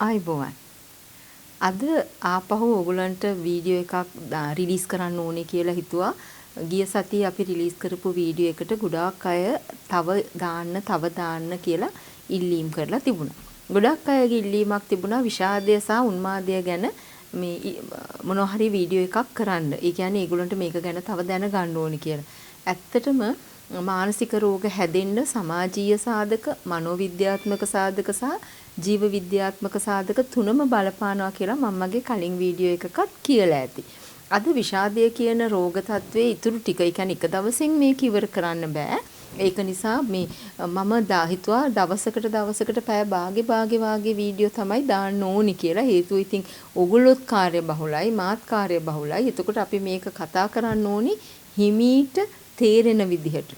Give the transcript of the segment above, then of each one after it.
ආයිබෝවන්. අද ආපහු ඕගලන්ට වීඩියෝ එකක් රිලීස් කරන්න ඕනේ කියලා හිතුවා. ගිය සතියේ අපි රිලීස් කරපු වීඩියෝ එකට ගොඩාක් අය තව දාන්න කියලා ඉල්ලීම් කරලා තිබුණා. ගොඩාක් අයගේ ඉල්ලීමක් තිබුණා විෂාදය සහ උන්මාදය ගැන මේ මොනවා හරි වීඩියෝ එකක් කරන්න. ඒ කියන්නේ ඒගොල්ලන්ට මේක ගැන තව දැනගන්න ඕනේ කියලා. ඇත්තටම මානසික රෝග හැදෙන්න සමාජීය සාධක, මනෝවිද්‍යාත්මක සාධක සහ ජීව විද්‍යාත්මක සාධක තුනම බලපානවා කියලා මම මගේ කලින් වීඩියෝ එකකත් කියලා ඇති. අද විෂාදය කියන රෝග තත්ත්වයේ ඉතුරු ටික, ඒ කියන්නේ එක දවසින් මේක ඉවර කරන්න බෑ. ඒක නිසා මේ මම හිතුවා දවසකට පැය භාගේ වාගේ වීඩියෝ තමයි දාන්න ඕනි කියලා. හේතුව ඉතින් ඕගොල්ලොත් කාර්යබහුලයි, මාත් කාර්යබහුලයි. එතකොට අපි මේක කතා කරන්න ඕනි හිමීට තේරෙන විදිහට.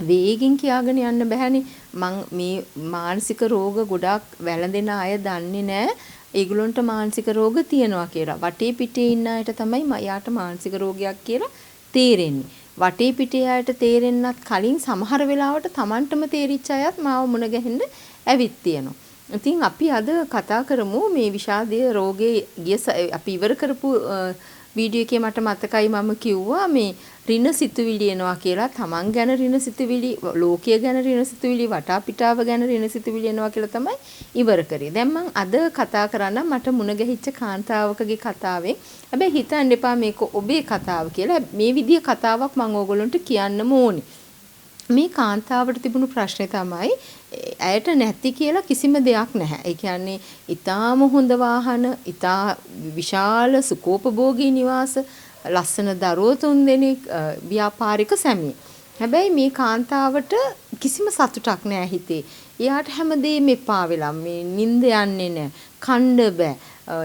වේගෙන් කියාගෙන යන්න බෑනේ. මං මේ මානසික රෝග ගොඩාක් වැළඳෙන අය දන්නේ නැහැ ඒගොල්ලන්ට මානසික රෝග තියෙනවා කියලා. වටේ පිටේ ඉන්න අයට තමයි යාට මානසික රෝගයක් කියලා තේරෙන්නේ. වටේ පිටේ අයට තේරෙන්නත් කලින් සමහර වෙලාවට Tamanටම තේරිච්ච අයත් මාව මුණ ගැහෙන්න ඇවිත් තියෙනවා. ඉතින් අපි අද කතා කරමු මේ විෂාදයේ රෝගේ අපි ඉවර කරපු වීඩියෝ එකේ මට මතකයි මම කිව්වා මේ රින සිතුවිලි එනවා කියලා. Taman ගැන රින සිතුවිලි, ලෝකය ගැන රින සිතුවිලි, වටාපිටාව ගැන රින සිතුවිලි එනවා කියලා තමයි ඉවර කරේ. දැන් මම අද කතා කරන්න මට මුණ ගැහිච්ච කාන්තාවකගේ කතාවෙන්. හැබැයි හිතන්න එපා මේක ඔබේ කතාව කියලා. මේ විදිය කතාවක් මම ඕගොල්ලන්ට කියන්නම ඕනේ. මේ කාන්තාවට තිබුණු ප්‍රශ්නේ තමයි ඇයට නැති කියලා කිසිම දෙයක් නැහැ. ඒ කියන්නේ ඊටාම හොඳ වාහන, ඊටා විශාල සුකෝපභෝගී නිවාස, ලස්සන දරුවෝ 3 දෙනෙක්, ව්‍යාපාරික සැමිය. හැබැයි මේ කාන්තාවට කිසිම සතුටක් නැහැ හිතේ. එයාට හැමදේම එපා වෙලා මේ නිින්ද යන්නේ නැහැ, කන්න බෑ.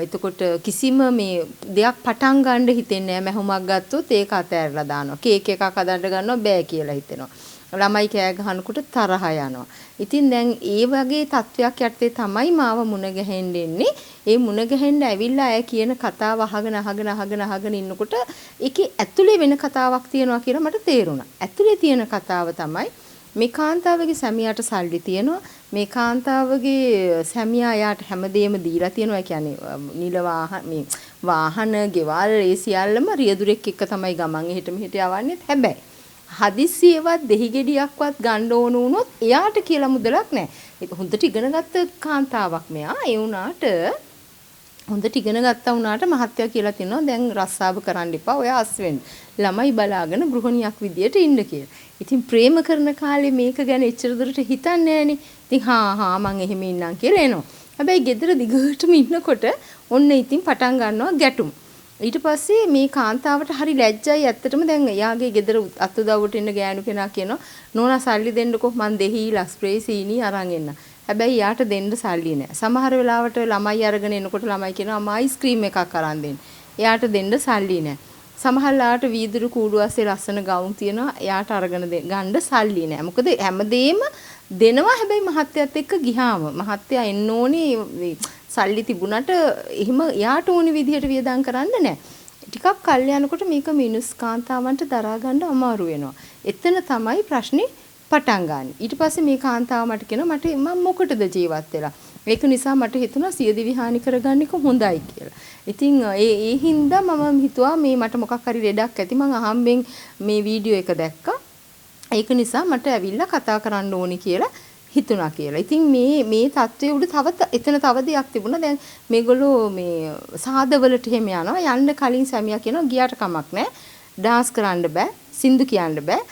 එතකොට කිසිම මේ දෙයක් පටන් ගන්න හිතෙන්නේ නැහැ. මැහුමක් ගත්තොත් ඒක අතෑරලා දානවා. කේක් එකක් හදන්න ගන්නවා බෑ කියලා හිතෙනවා. ළමයි කෑ ගහනකොට තරහ යනවා. ඉතින් දැන් ඒ වගේ තත්වයක් යටතේ තමයි මාව මුණ ගැහෙන්න එන්නේ. ඒ මුණ ගැහෙන්න ඇවිල්ලා අය කියන කතාව අහගෙන ඉන්නකොට ඒකේ ඇතුලේ වෙන කතාවක් තියෙනවා කියලා මට තේරුණා. ඇතුලේ තියෙන කතාව තමයි මේ කාන්තාවගේ සැමියාට සල්ලි තියෙනවා. මේ කාන්තාවගේ සැමියා යාට හැමදේම දීලා තියෙනවා. ඒ කියන්නේ නිල වාහන, ගෙවල්, ඒ සියල්ලම රියදුරෙක් එක්ක තමයි ගමන් එහෙට මෙහෙට යවන්නේ. හැබැයි හදිස්සියවත් දෙහි ගෙඩියක්වත් ගන්න ඕන වුණොත් එයාට කියලා මුදලක් නැහැ. ඒක හොඳට ඉගෙනගත්ත කාන්තාවක් මෙයා. ඒ වුණාට හොඳට ඉගෙන ගත්තා වුණාට මහත්තයා කියලා තිනවා දැන් රස්සාව කරන්න එපා. ඔයා අස් වෙන්න. ළමයි බලාගෙන ගෘහණියක් විදියට ඉන්න කියලා. ඉතින් ප්‍රේම කරන කාලේ මේක ගැන එච්චර දුරට හිතන්නේ නැහනේ. ඉතින් හා මං එහෙම ඉන්නම් කියලා එනවා. හැබැයි ගෙදර දිගටම ඉන්නකොට ඔන්න ඉතින් පටන් ගන්නවා ගැටුම්. ඊට පස්සේ මේ කාන්තාවට හරි ලැජ්ජයි. ඇත්තටම දැන් එයාගේ ගෙදර අත් උදව්වට එන්න ගෑනු කෙනා කියනවා නෝනා සල්ලි දෙන්නකෝ මං දෙහිලා ස්ප්‍රේ සීනි අරන් එන්න. හැබැයි යාට දෙන්න සල්ලි නැහැ. සමහර වෙලාවට ළමයි අරගෙන එනකොට ළමයි කියනවා අම්මා අයිස්ක්‍රීම් එකක් අරන් දෙන්න. එයාට දෙන්න සල්ලි නැහැ. සමහර ලාට වීදුරු කූඩු ඇස්සේ ලස්සන ගවුම් තියෙනවා. එයාට අරගෙන ගන්න සල්ලි නැහැ. මොකද හැමදේම දෙනවා. හැබැයි මහත්තයත් එක්ක ගිහාම මහත්තයා එන්න ඕනේ සල්ලි තිබුණට එහෙම යාට ඕනි විදිහට වියදම් කරන්න නැහැ. ටිකක් කල් යනකොට මේක මිනිස් කාන්තාවන්ට දරා ගන්න අමාරු වෙනවා. එතන තමයි ප්‍රශ්නේ පටන් ගන්න. ඊට පස්සේ මේ කාන්තාව මට කියනවා මම මොකටද ජීවත් වෙලා. ඒක නිසා මට හිතුණා සියදිවි හානි කරගන්න එක හොඳයි කියලා. ඉතින් ඒ හින්දා මම හිතුවා මේ මට මොකක් හරි ලෙඩක් ඇති. මම අහම්බෙන් මේ වීඩියෝ එක දැක්කා. ඒක නිසා මට ඇවිල්ලා කතා කරන්න ඕනි කියලා හිතුණා කියලා. ඉතින් මේ තත්ත්වයේ උඩ එතන තව දෙයක් තිබුණා. දැන් මේගොල්ලෝ මේ සාදවලට එහෙම යනවා. යන්න කලින් සැමියා කියනවා ගියාට කමක් නැහැ. ඩාන්ස් කරන්න බෑ. සින්දු කියන්න බෑ.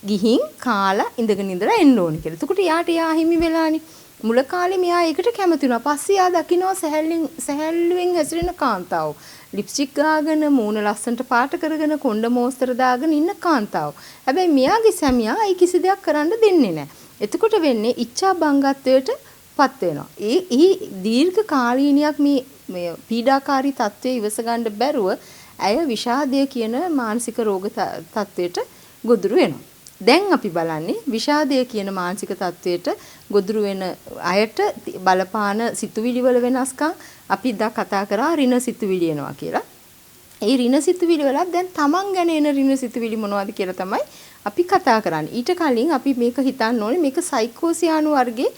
ගිහින් කාලා ඉඳගෙන ඉඳලා එන්න ඕනේ කියලා. එතකොට යා හිමි වෙලානේ. මුල කාලේ මෙයා ඒකට කැමති වුණා. පස්සේ යා දකින්නවා සැහැල්ලුවෙන් හැසිරෙන කාන්තාව. ලිප්ස්ටික් ගාගෙන මූණ ලස්සනට පාට කරගෙන කොණ්ඩ මෝස්තර දාගෙන ඉන්න කාන්තාව. හැබැයි මෙයාගේ සැමියා ඒ කිසි දෙයක් කරන්න දෙන්නේ නැහැ. එතකොට වෙන්නේ ඉච්ඡා බංගත්වයට පත් වෙනවා. ඒ දීර්ඝ කාලීනයක් මේ පීඩාකාරී තත්ත්වයේ ඉවස ගන්න බැරුව ඇය විෂාදය කියන මානසික රෝග තත්ත්වයට ගොදුරු වෙනවා. දැන් අපි බලන්නේ විෂාදය කියන මානසික තත්ත්වයට ගොදුරු වෙන අයට බලපාන සිතුවිලි වල වෙනස්කම් අපි දා කතා කරා රින සිතුවිලි එනවා කියලා. ඒ රින සිතුවිලි වල දැන් Taman ගැන එන රින සිතුවිලි මොනවද කියලා තමයි අපි කතා කරන්නේ. ඊට කලින් අපි මේක හිතන්න ඕනේ මේක සයිකෝසියානු වර්ගයේ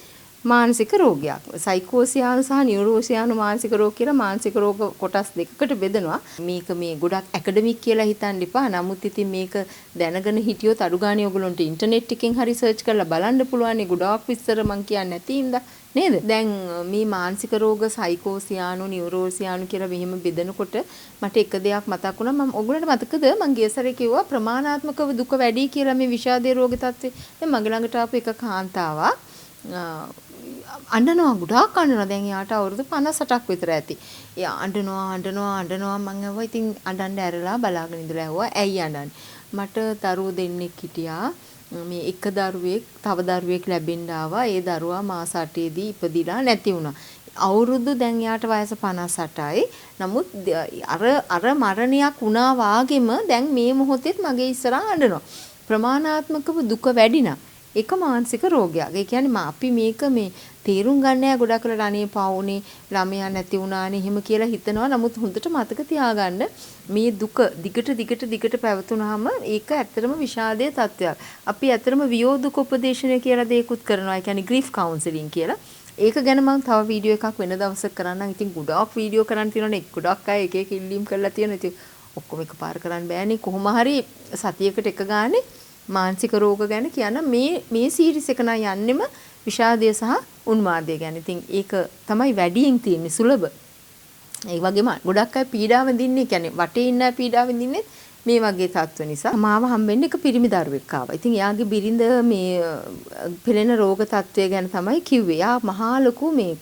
මානසික රෝගයක්. සයිකෝසියානු සහ නියුරෝසියානු මානසික රෝග කියලා මානසික රෝග කොටස් දෙකකට බෙදනවා. මේක මේ ගොඩක් ඇකඩමික් කියලා හිතන්න එපා. නමුත් ඉතින් මේක දැනගෙන හිටියොත් අඩු ගානේ ඔයගොල්ලන්ට ඉන්ටර්නෙට් එකෙන් හරි සර්ච් කරලා බලන්න පුළුවන්. ඒ ගොඩාක් විස්තර මං කියන්නේ නැති ඉඳ නේද? දැන් මේ මානසික රෝග සයිකෝසියානු නියුරෝසියානු කියලා මෙහෙම බෙදනකොට මට එක දෙයක් මතක් වුණා. මම ඔයගොල්ලන්ට මතකද මං ගිය සැරේ කිව්වා ප්‍රමාණාත්මකව දුක වැඩි කියලා මේ විෂාදයේ රෝග තත්ත්වේ. දැන් මගේ ළඟට ආපු එක කාන්තාවක් අඬනවා ගොඩාක් අඬනවා. දැන් යාට අවුරුදු 58ක් විතර ඇති. එයා අඬනවා මං ඇහුවා ඉතින් අඬන්න ඇරලා බලාගෙන ඉඳලා ඇහුවා ඇයි අඬන්නේ? මට දරුවෝ දෙන්නෙක් හිටියා. මේ එක දරුවෙක් තව දරුවෙක් ලැබෙන්න ආවා. ඒ දරුවා මාස 8ේදී ඉපදිලා නැති වුණා. අවුරුදු දැන් යාට වයස 58යි. නමුත් අර මරණයක් වුණා වාගෙම දැන් මේ මොහොතේත් මගේ ඉස්සරහා අඬනවා. ප්‍රමාණාත්මකව දුක වැඩි නම් ඒක මානසික රෝගයක්. ඒ කියන්නේ අපි මේක මේ තේරුම් ගන්න නෑ ගොඩක් වෙලාවට අනේ පවුනේ ළමයා නැති වුණානේ එහෙම කියලා හිතනවා. නමුත් හොඳට මතක තියාගන්න මේ දුක දිගට පැවතුනහම ඒක ඇත්තටම විෂාදයේ තත්ත්වයක්. අපි ඇත්තටම වියෝදුක උපදේශනය කියලා දෙයක්ුත් කරනවා. ඒ කියන්නේ ග්‍රීෆ් කවුන්සලින් කියලා. ඒක ගැන මම තව වීඩියෝ එකක් වෙන දවසක කරන්නම්. ඉතින් ගොඩාක් වීඩියෝ කරන්න තියෙනවනේ. ගොඩක් අය එක එක ඉල්ලීම් කරලා තියෙනවා. ඉතින් ඔක්කොම එකපාර කරන්න බෑනේ. කොහොම හරි සතියකට එක ගානේ මානසික රෝග ගැන කියන මේ සීරීස් එක නම් යන්නෙම විෂාදය සහ උන්මාදය ගැන. ඉතින් ඒක තමයි වැඩියෙන් තියෙන්නේ සුලභ. ඒ වගේම ගොඩක් අය පීඩාව විඳින්නේ කියන්නේ වටේ ඉන්න අය පීඩාව විඳින්නේ මේ වගේ තත්ත්ව නිසා. මාව හම්බෙන්නේ එක පිරිමි දරුවෙක් ආවා. ඉතින් එයාගේ බිරිඳ මේ පෙළෙන රෝග තත්ත්වය ගැන තමයි කිව්වේ. එයා මහා ලොකු මේ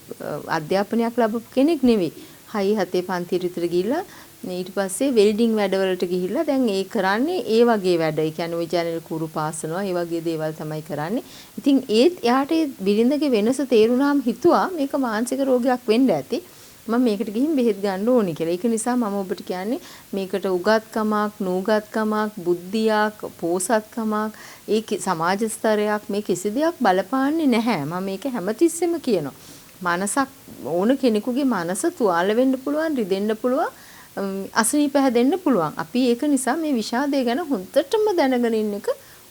අධ්‍යාපනයක් ලැබපු කෙනෙක් නෙවෙයි. 6 පන්තියට විතර ගිහිල්ලා ඊට පස්සේ වෙල්ඩින් වැඩවලට ගිහිල්ලා දැන් ඒ කරන්නේ ඒ වගේ වැඩ. ඒ කියන්නේ ඔය ජනල් කුරු පාසනවා ඒ වගේ දේවල් තමයි කරන්නේ. ඉතින් එයාට ඒ බිරිඳගේ වෙනස තේරුණාම හිතුවා මේක මානසික රෝගයක් වෙන්න ඇති. මම මේකට ගිහින් බෙහෙත් ගන්න ඕනි කියලා. ඒක නිසා මම ඔබට කියන්නේ මේකට උගත්කමක්, නූගත්කමක්, බුද්ධියක්, පෝසත්කමක්, ඒ සමාජ ස්තරයක් මේ කිසි දෙයක් බලපාන්නේ නැහැ. මම මේක හැමතිස්සෙම කියනවා. මනසක් ඕන කෙනෙකුගේ මනස තුවාල වෙන්න පුළුවන්, රිදෙන්න පුළුවන්. අසනීප හැදෙන්න පුළුවන්. අපි ඒක නිසා මේ විෂාදය ගැන හොඳටම දැනගෙන ඉන්න එක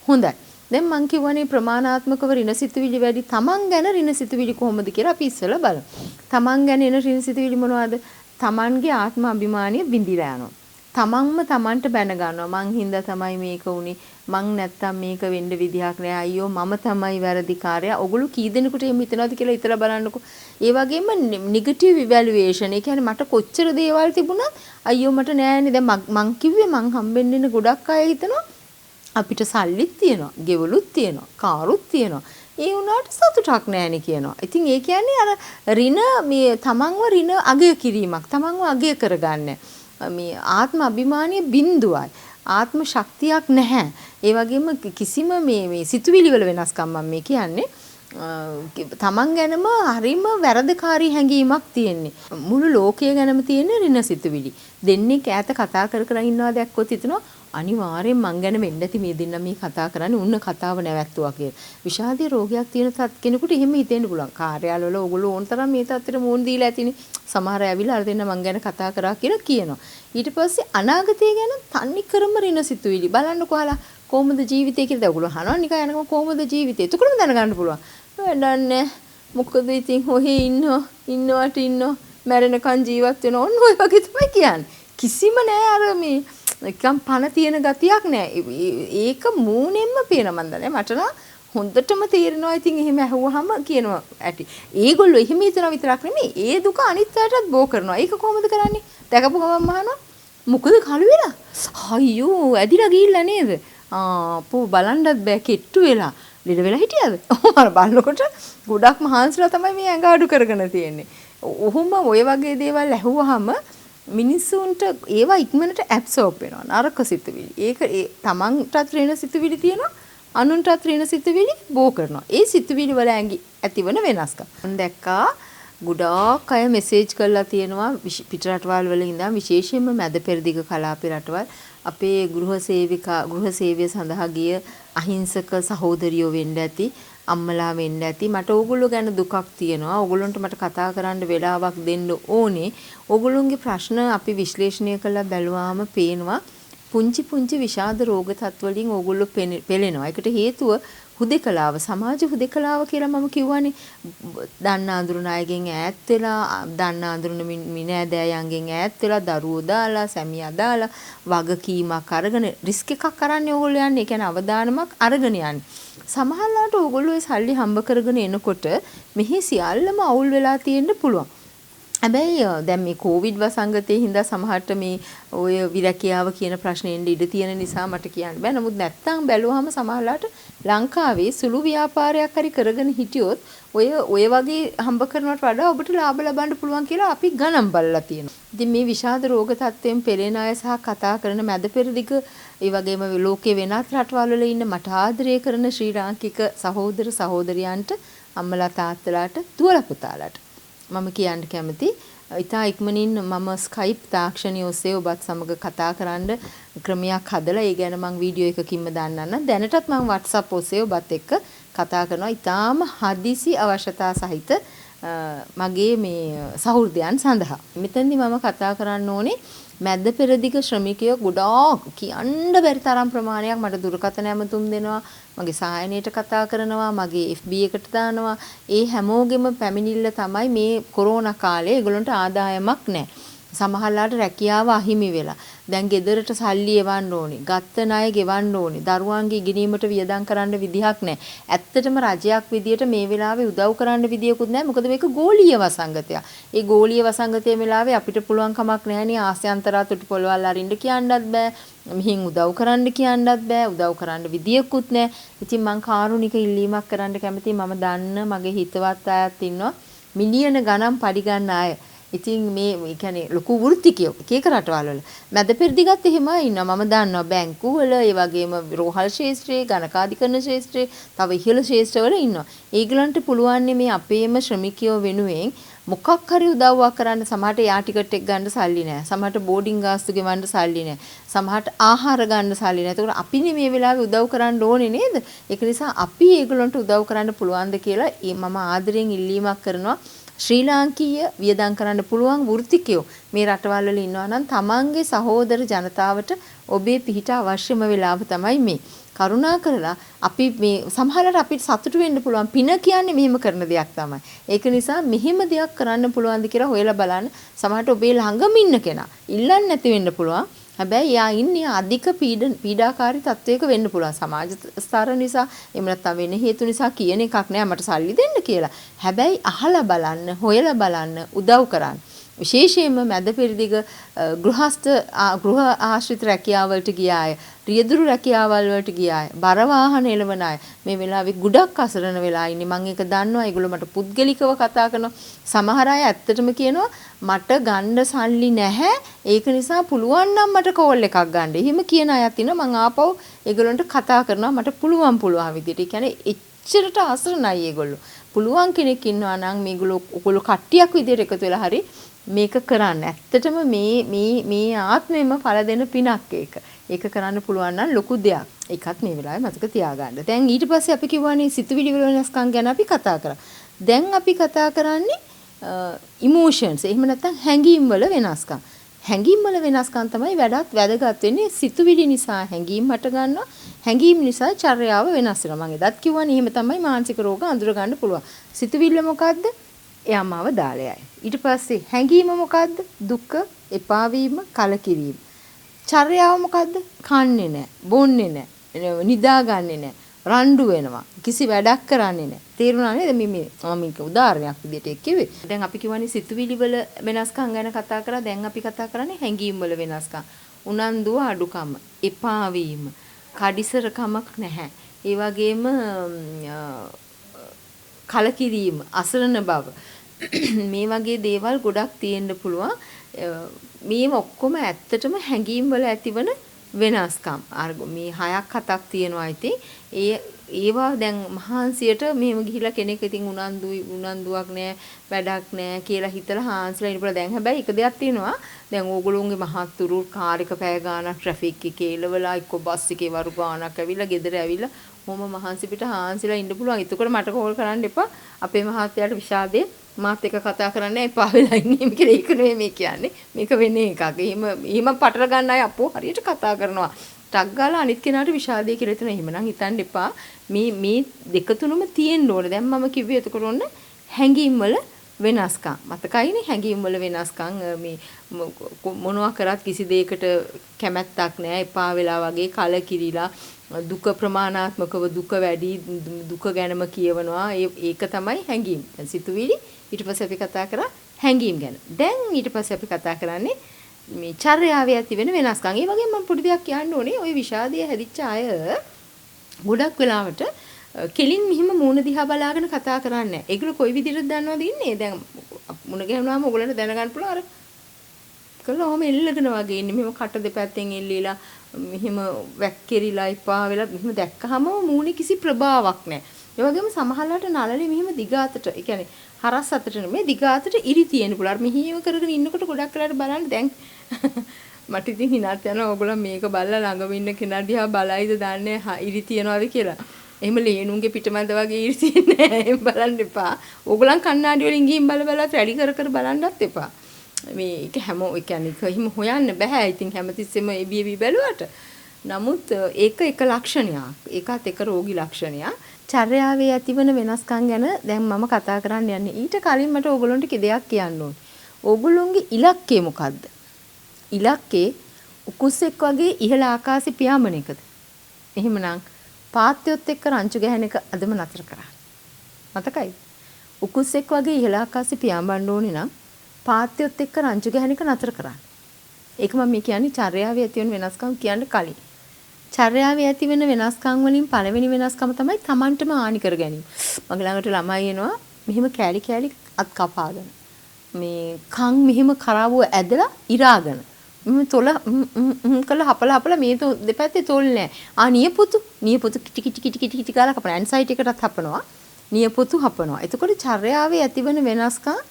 හොඳයි. දැන් මං කියවනේ ප්‍රමාණාත්මකව රිනසිතුවිලි වැඩි තමන් ගැන රිනසිතුවිලි කොහොමද කියලා අපි ඉස්සෙල්ලා බලමු. තමන් ගැන එන රිනසිතුවිලි මොනවද? තමන්ගේ ආත්ම අභිමානිය බිඳිලා යනවා. තමන්ම තමන්ට බැන ගන්නවා. මං හින්දා තමයි මේක උනේ. මං නැත්තම් මේක වෙන්න විදිහක් නෑ. අයියෝ මම තමයි වැරදිකාරයා. ඔගොල්ලෝ කී දෙනෙකුට එහෙම හිතනවද කියලා හිතලා බලන්නකෝ. ඒ වගේම නෙගටිව් ඉවැලුවේෂන්. ඒ කියන්නේ මට කොච්චර දේවල් තිබුණත් අයියෝ මට නෑනේ. දැන් මං කිව්වේ මං හම්බෙන්න ඉන්න ගොඩක් අය හිතනවා අපිට සල්ලිත් තියෙනවා, ගෙවලුත් තියෙනවා, කාරුත් තියෙනවා. ඒ වුණාට සතුටක් නෑනේ කියනවා. ඉතින් ඒ කියන්නේ අර රින මේ තමන්ව රින අගය කිරීමක්. තමන්ව අගය කරගන්න. මේ ආත්ම අභිමානීය බිඳුවයි. ආත්ම ශක්තියක් නැහැ. ඒ වගේම කිසිම මේ සිතුවිලි වල වෙනස්කම් මම මේ කියන්නේ තමන් ගැනම හරිම වැරදකාරී හැඟීමක් තියෙන්නේ. මුළු ලෝකය ගැනම තියෙන රින සිතුවිලි. දෙන්නේ ඈත කතා කර ඉන්නවා දැක්කොත් හිතනවා අනිවාර්යෙන් මං ගැන වෙන්න ඇති මේ දෙන්න මේ කතා කරන්නේ උන්න කතාව නැවැත්තුවා කියලා. විෂාදීය රෝගයක් තියෙන කෙනෙකුට එහෙම හිතෙන්න පුළුවන්. කාර්යාලවල ඕගොල්ලෝ ඕන තරම් මේ තත්ත්වෙට මූණ දීලා ඇතිනේ. සමහර අය ඇවිල්ලා අර දෙන්න මං ගැන කතා කරා කියලා කියනවා. ඊට පස්සේ අනාගතය ගැන තන්නේ කරම රින සිතුවිලි. බලන්න කොහලා කොහොමද ජීවිතය කියලා ඔයගොල්ලෝ අහනවා නිකන් යනකම කොහොමද ජීවිතය. එතකොටම දැනගන්න පුළුවන්. වැඩන්නේ මොකද ඉතින් ඔහේ ඉන්නවා මැරෙනකන් ජීවත් වෙන ඕන ඔය වගේ තමයි කියන්නේ. කිසිම නෑ අර මේ නිකන් පණ තියෙන ගතියක් නෑ. ඒක මූණෙන්ම පේන මන් දන්නේ. මට නම් හොඳටම තේරෙනවා. ඉතින් එහෙම ඇහුවාම කියනවා ඇටි. ඒගොල්ලෝ එහෙම හිතනවා විතරක් නෙමෙයි. ඒ දුක අනිත් අයටත් බෝ කරනවා. ඒක කොහොමද කරන්නේ? දැකපු ගමන් අහනවා මොකද කළු වෙලා? අයියෝ ඇදිලා ගිහිල්ලා නේද? පෝ බලන්නත් බෑ කෙට්ටු වෙලා. ලෙඩ වෙලා හිටියද? අර බලනකොට ගොඩක් මහන්සිලා තමයි මේ ඇඟ අඩු කරගෙන තියෙන්නේ. ඔහොම ඔය වගේ දේවල් ඇහුවාම මිනිස්සුන්ට ඒවා ඉක්මනට ඇබ්සෝබ් වෙනවා. නරක සිතුවිලි. ඒක තමන්ටත් රින සිතුවිලි තියෙනවා. අනුන්ටත් රින සිතුවිලි බෝ කරනවා. ඒ සිතුවිලි වල ඇතිවන වෙනස්කම්. මම දැක්කා ගොඩාක් අය මෙසේජ් කරලා තියෙනවා පිට රටවල් වල ඉඳන් විශේෂයෙන්ම මැද පෙරදිග කලාපේ රටවල් අපේ ගෘහ සේවය සඳහා ගිය අහිංසක සහෝදරියෝ වෙන්න ඇති අම්මලා වෙන්න ඇති. මට ඕගොල්ලෝ ගැන දුකක් තියෙනවා. ඕගොල්ලන්ට මට කතා කරන්න වෙලාවක් දෙන්න ඕනේ. ඕගොල්ලන්ගේ ප්‍රශ්න අපි විශ්ලේෂණය කරලා බැලුවාම පේනවා පුංචි විෂාද රෝග තත්වලින් ඕගොල්ලෝ පෙළෙනවා. ඒකට හේතුව හුදෙකලාව සමාජ හුදෙකලාව කියලා මම කියවනේ දන්න අඳුරන අයගෙන් ඈත් වෙලා දන්න අඳුරන මිනෑදෑයන්ගෙන් ඈත් වෙලා දරුවෝ දාලා සැමියා දාලා වගකීමක් අරගෙන රිස්ක් එකක් අරන්නේ ඕගොල්ලෝ යන්නේ. ඒ කියන්නේ අවදානමක් අරගෙන යන්නේ. සමහරවිට ඕගොල්ලෝ ඒ සල්ලි හම්බ කරගෙන එනකොට මෙහි සියල්ලම අවුල් වෙලා තියෙන්න පුළුවන්. හැබැයි දැන් මේ කොවිඩ් වසංගතයේ හින්දා සමහරට මේ ඔය විරැකියාව කියන ප්‍රශ්නේ ඉඳ ඉඩ තියෙන නිසා මට කියන්න බෑ. නමුත් නැත්තම් බැලුවාම සමහරලාට ලංකාවේ සුළු ව්‍යාපාරයක් හරි කරගෙන හිටියොත් ඔය වගේ හම්බ කරනවට වඩා ඔබට ලාභ ලබන්න පුළුවන් කියලා අපි ගණන් බලලා තියෙනවා. ඉතින් මේ විෂාද රෝග තත්ත්වයෙන් පෙළෙන අය සහ කතා කරන මැද පෙරදිග ඒ වගේම ලෝකේ වෙනත් රටවල් වල ඉන්න මට ආදරය කරන ශ්‍රී ලාංකික සහෝදර සහෝදරියන්ට අම්මලා තාත්තලාට දුවලා පුතාලාට මම කියන්න කැමති ඉතා ඉක්මනින් මම ස්කයිප් තාක්ෂණය ඔස්සේ ඔබත් සමග කතා කරන්න ක්‍රමයක් හදලා ඒ ගැන මම වීඩියෝ එකකින්ම දාන්නම්. දැනටත් මම WhatsApp ඔස්සේ ඔබත් එක්ක කතා කරනවා. ඉතාම හදිසි අවශ්‍යතා සහිත මගේ මේ සහෘදයන් සඳහා. මෙතනදී මම කතා කරන්න ඕනේ මැද පෙරදිග ශ්‍රමිකයෝ ගොඩාක් කියන්න බැරි තරම් ප්‍රමාණයක් මට දුරකථන ඇමතුම් දෙනවා. මගේ සායනයට කතා කරනවා, මගේ FB එකට දානවා. ඒ හැමෝගෙම පැමිණිල්ල තමයි මේ කොරෝනා කාලේ ඒගොල්ලන්ට ආදායමක් නැහැ. සමහරලාට රැකියාව අහිමි වෙලා. දැන් ගෙදරට සල්ලි එවන්න ඕනේ. ගත්ත ණය ගෙවන්න ඕනේ. දරුවන්ගේ ඉගෙනීමට වියදම් කරන්න විදිහක් නැහැ. ඇත්තටම රජයක් විදියට මේ වෙලාවේ උදව් කරන්න විදියකුත් නැහැ. මොකද මේක ගෝලීය වසංගතයක්. ඒ ගෝලීය වසංගතයේ වෙලාවේ අපිට පුළුවන් කමක් නැහැනේ ආස්‍යන්තරා තුටි පොළවල් අරින්න කියන්නත් බෑ. මිහින් උදව් කරන්න කියන්නත් බෑ. උදව් කරන්න විදියකුත් නැහැ. ඉතින් මං කාරුණික ඉල්ලීමක් කරන්න කැමතියි. මම දන්න මගේ හිතවත් අයත් ඉන්නවා. මිලියන ගණන් පඩි ගන්න අය. ඉතින් මේ කියන්නේ ලොකු වෘත්තිකයෝ එක රටවල් වල මැද පෙරදිගත් එහෙම ඉන්නවා. මම දන්නවා බැංකු වල ඒ වගේම රෝහල් ශාස්ත්‍රයේ ගණකාධිකරණ ශාස්ත්‍රයේ තව ඉහළ ශාස්ත්‍රවල ඉන්නවා. ඒගොල්ලන්ට පුළුවන් මේ අපේම ශ්‍රමිකයෝ වෙනුවෙන් මොකක් හරි උදව්වක් කරන්න. සමහරට යා ටිකට් එක ගන්න සල්ලි නැහැ. සමහරට බෝඩින් ගාස්තු ගෙවන්න සල්ලි නැහැ. සමහරට ආහාර ගන්න සල්ලි නැහැ. ඒකට අපිනේ මේ වෙලාවේ උදව් කරන්න ඕනේ නේද? ඒක නිසා අපි ඒගොල්ලන්ට උදව් කරන්න පුළුවන්ද කියලා මම ආදරෙන් ඉල්ලීමක් කරනවා. ශ්‍රී ලාංකීය වියදම් කරන්න පුළුවන් වෘත්තිකයෝ මේ රටවල් වල ඉන්නවා නම් තමන්ගේ සහෝදර ජනතාවට ඔබේ පිහිට අවශ්‍යම වෙලාව තමයි මේ. කරුණා කරලා අපි මේ සමහරවිට අපිට සතුටු වෙන්න පුළුවන්. පින කියන්නේ මෙහෙම කරන දෙයක් තමයි. ඒක නිසා මෙහෙම දෙයක් කරන්න පුළුවන්ද කියලා හොයලා බලන්න. සමහරට ඔබේ ළඟම ඉන්න කෙනා ඉල්ලන්නේ නැති වෙන්න පුළුවන්. හැබැයි යා ඉන්නේ අධික පීඩාකාරී තත්වයක වෙන්න පුළුවන්. සමාජ ස්තර නිසා එහෙම නැත්නම් වෙන හේතු නිසා කියන එකක් නෑ මට සල්ලි දෙන්න කියලා. හැබැයි අහලා බලන්න, හොයලා බලන්න, උදව් කරන්න. විශේෂයෙන්ම මැද පෙරදිග ගෘහ ආශ්‍රිත රැකියාවලට ගිය අය, රියදුරු රැකියාවල් වලට ගිය අය, බර වාහන එළවන අය මේ වෙලාවේ ගොඩක් අසරණ වෙලා ඉන්නේ. මම ඒක දන්නවා. ඒගොල්ලෝ මට පුද්ගලිකව කතා කරනවා. සමහර අය ඇත්තටම කියනවා මට ගන්න සල්ලි නැහැ. ඒක නිසා පුළුවන් නම් මට කෝල් එකක් ගන්න. එහෙම කියන අයත් ඉන්නවා. මම ආපහු ඒගොල්ලන්ට කතා කරනවා මට පුළුවන් විදිහට. ඒ කියන්නේ එච්චරට අසරණයි ඒගොල්ලෝ. පුළුවන් කෙනෙක් ඉන්නවා නම් මේගොල්ලෝ කට්ටියක් විදිහට එකතු වෙලා හරි මේක කරන්න. ඇත්තටම මේ ආත්මෙම පළ දෙන පිනක් ඒක. ඒක කරන්න පුළුවන් නම් ලොකු දෙයක්. ඒකත් මේ වෙලාවේ මතක තියාගන්න. දැන් ඊට පස්සේ අපි කිව්වනේ සිතුවිලි වල වෙනස්කම් ගැන අපි කතා කරා. දැන් අපි කතා කරන්නේ ඉමෝෂන්ස්. එහෙම නැත්නම් හැඟීම් වල වෙනස්කම්. හැඟීම් වල වෙනස්කම් තමයි වැදගත් වෙන්නේ. සිතුවිලි නිසා හැඟීම් හට ගන්නවා. හැඟීම් නිසා චර්යාව වෙනස් වෙනවා. මම එදත් කිව්වනේ එහෙම තමයි මානසික රෝග අඳුර ගන්න පුළුවන්. සිතුවිල්ල මොකද්ද? එයාමව දාලයයි. ඊට පස්සේ හැඟීම මොකද්ද? දුක, එපා වීම, කලකිරීම. චර්යාව මොකද්ද? කන්නේ නැහැ, බොන්නේ නැහැ, නිදාගන්නේ නැහැ, රණ්ඩු වෙනවා, කිසි වැඩක් කරන්නේ නැහැ. තේරුණා නේද? මම උදාහරණයක් විදිහට කිව්වේ. දැන් අපි කියවනේ සිතුවිලි වල වෙනස්කම් ගැන කතා කරා. දැන් අපි කතා කරන්නේ හැඟීම් වල වෙනස්කම්. උනන්දුව අඩුකම, එපා වීම, කඩිසරකමක් නැහැ. ඒ වගේම කලකිරීම, අසරණ බව මේ වගේ දේවල් ගොඩක් තියෙන්න පුළුවන්. මේ ඔක්කොම ඇත්තටම හැඟීම් වල ඇතිවන වෙනස්කම්. මේ 6ක් 7ක් තියෙනවා. ඉතින් ඒවා දැන් මහන්සියට මෙහෙම ගිහිලා කෙනෙක් ඉතින් උනන්දුවක් නෑ, වැඩක් නෑ කියලා හිතලා හාන්සිලා ඉන්නකොට දැන් හැබැයි එක දෙයක් තියෙනවා. දැන් ඕගොල්ලෝගේ මහත්තුරු කාර් එක පැය ගාණක් ට්‍රැෆික් එකේ එළවලා එක්ක බස් එකේ වරු ගාණක් ඇවිල්ලා ගෙදර ඇවිල්ලා මොම මහන්සි පිට හාන්සිලා ඉන්න පුළුවන්. එතකොට මට කෝල් කරන්න එපා. අපේ මහත්තයාට විශාදේ මාත් එක කතා කරන්න එපා වෙලා ඉන්නේ මේක ඒක නෙවෙයි මේ කියන්නේ. මේක වෙන්නේ එකක්. එහෙම පටල ගන්න අය අපෝ හරියට කතා කරනවා. ටක් ගාලා අනිත් කෙනාට විෂාදය කියලා හිතන. එහෙමනම් හිතන්න එපා. මේ දෙක තුනම තියෙන්න ඕනේ. දැන් මම කිව්වේ එතකොට ඔන්න හැඟීම් වල වෙනස්කම්. මතකයිනේ හැඟීම් වල වෙනස්කම් මේ මොනවා කරත් කිසි දෙයකට කැමැත්තක් නැහැ. එපා වෙලා වගේ කලකිරිලා දුක ප්‍රමාණාත්මකව දුක වැඩි දුක ගැනම කියවනවා. ඒක තමයි හැඟීම්. සිතුවිලි ඊට පස්සේ අපි කතා කරා හැඟීම් ගැන. දැන් ඊට පස්සේ අපි කතා කරන්නේ මේ චර්යාවේ ඇති වෙන වෙනස්කම්. ඒ වගේම මම පොඩි දෙයක් කියන්න ඕනේ. ওই විෂාදයේ හැදිච්ච අය ගොඩක් වෙලාවට කෙලින් මෙහිම මූණ දිහා බලාගෙන කතා කරන්නේ නැහැ. ඒගොල්ලෝ කොයි විදිහටද දන්නවද ඉන්නේ? දැන් මුණ ගැහුනාම ඔයගොල්ලන්ට දැනගන්න පුළුවන් අර කළා ඔහම එල්ලගෙන වගේ ඉන්නේ. මෙහෙම කට දෙපැත්තෙන් එල්ලීලා මෙහෙම වැක්කිරිලා ඉපා වෙලා මෙහෙම දැක්කහම මූණේ කිසි ප්‍රභාවක් නැහැ. ඒ වගේම සමහරලාට නළලේ මෙහෙම දිගාතට, ඒ කියන්නේ හරස් අතට නෙමෙයි දිගාතට ඉරි තියෙන පුළුවන්. අර මෙහෙම කරගෙන ඉන්නකොට ගොඩක් වෙලාට බලන්න දැන් මට ඉතින් හිනාත් යනවා ඕගොල්ලෝ මේක බලලා ළඟම ඉන්න කෙනා දිහා බලයිද දන්නේ ඉරි තියනවාද කියලා. එහෙම ලේනුන්ගේ පිටමැද වගේ ඉරි තියන්නේ නැහැ. එහෙම බලන්න එපා. ඕගොල්ලන් කණ්ණාඩි වලින් ගිහින් බල රැඩි කර බලන්නත් එපා. මේක හැම ඒ කියන්නේ එහෙම හොයන්න බෑ. ඉතින් හැමතිස්සෙම එබියවි බැලුවට. නමුත් ඒක එක ලක්ෂණයක්. ඒකත් එක රෝගී ලක්ෂණයක්. චර්යාවේ ඇතිවන වෙනස්කම් ගැන දැන් මම කතා කරන්න යන්නේ. ඊට කලින් මට ඕගොල්ලන්ට දෙයක් කියන්න ඕනේ. ඕගොල්ලොන්ගේ ඉලක්කය මොකද්ද? ඉලක්කේ උකුස්සෙක් වගේ ඉහළ ආකාශي පියාඹන එකද? එහෙමනම් පාත්‍යොත් එක්ක රංචු ගහන එක අදම නතර කරා. මතකයි? උකුස්සෙක් වගේ ඉහළ ආකාශي පියාඹන්න ඕනේ නම් පාත්‍යොත් එක්ක රංචු ගහන එක නතර කරා. ඒක මම කියන්නේ චර්යාවේ ඇති වෙන වෙනස්කම් කියන්න කලින්. චර්යාවේ ඇති වෙන වෙනස්කම් වලින් පළවෙනි වෙනස්කම තමයි Tamanටම හානි කර ගැනීම. මගේ ළඟට ළමයි එනවා මෙහෙම කෑලි කෑලි අත් කපාගෙන. මේ කන් මෙහෙම කරාවුව ඇදලා ඉරාගෙන. තොල කළ හපලා මේ දෙපැත්තේ තොල් නැහැ. නියපොතු ටික ගාලා කපන ඇන්සයිටි එකටත් හපනවා. නියපොතු හපනවා. එතකොට චර්යාවේ ඇතිවන වෙනස්කම්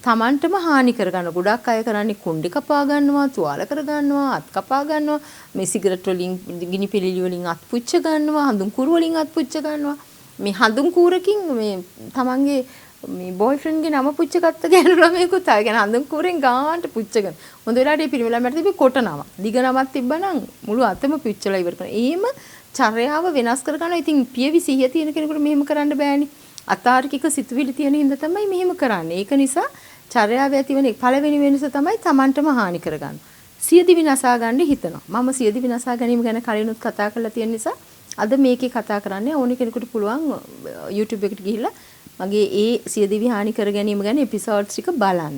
Tamanටම හානි කරගන්න. ගොඩක් අය කරන්නේ කුණ්ඩි කපා ගන්නවා, තුවාල කර ගන්නවා, අත් කපා ගන්නවා, මේ සිගරට් වලින් ගිනි පිළිලි වලින් අත් පුච්ච ගන්නවා, හඳුන් කුරු වලින් අත් පුච්ච ගන්නවා. මේ හඳුන් කුරකින් මේ Tamanගේ මේ බොයිෆ්‍රෙන්ඩ්ගේ නම පුච්ච ගත්ත ගෑනු ළමයෙකුත් ආව. කියන්නේ හඳුන් කුරෙන් ගාන්ට පුච්චගෙන. හොඳ වෙලාවට මේ පිරිමිලා මට තිබි කොට නම. දිග නමක් තිබ්බනම් මුළු අතම පුච්චලා ඉවර කරනවා. එහෙම චර්යාව වෙනස් කර ගන්නවා. ඉතින් පියවි 100 තියෙන කෙනෙකුට මෙහෙම කරන්න බෑනේ. අතාර්කික සිතුවිලි තියෙන හින්දා තමයි මෙහෙම කරන්නේ. ඒක නිසා චර්යාව ඇතිවෙන පළවෙනි වෙනස තමයි Tamanටම හානි කරගන්න. සියදිවි නසා ගන්න හිතනවා. මම සියදිවි නසා ගැනීම ගැන කලිනුත් කතා කරලා තියෙන නිසා අද මේකේ කතා කරන්නේ ඕනේ කෙනෙකුට පුළුවන් YouTube එකට ගිහිල්ලා මගේ ඒ සියදිවි හානි කර ගැනීම ගැන එපිසෝඩ්ස් ටික බලන්න.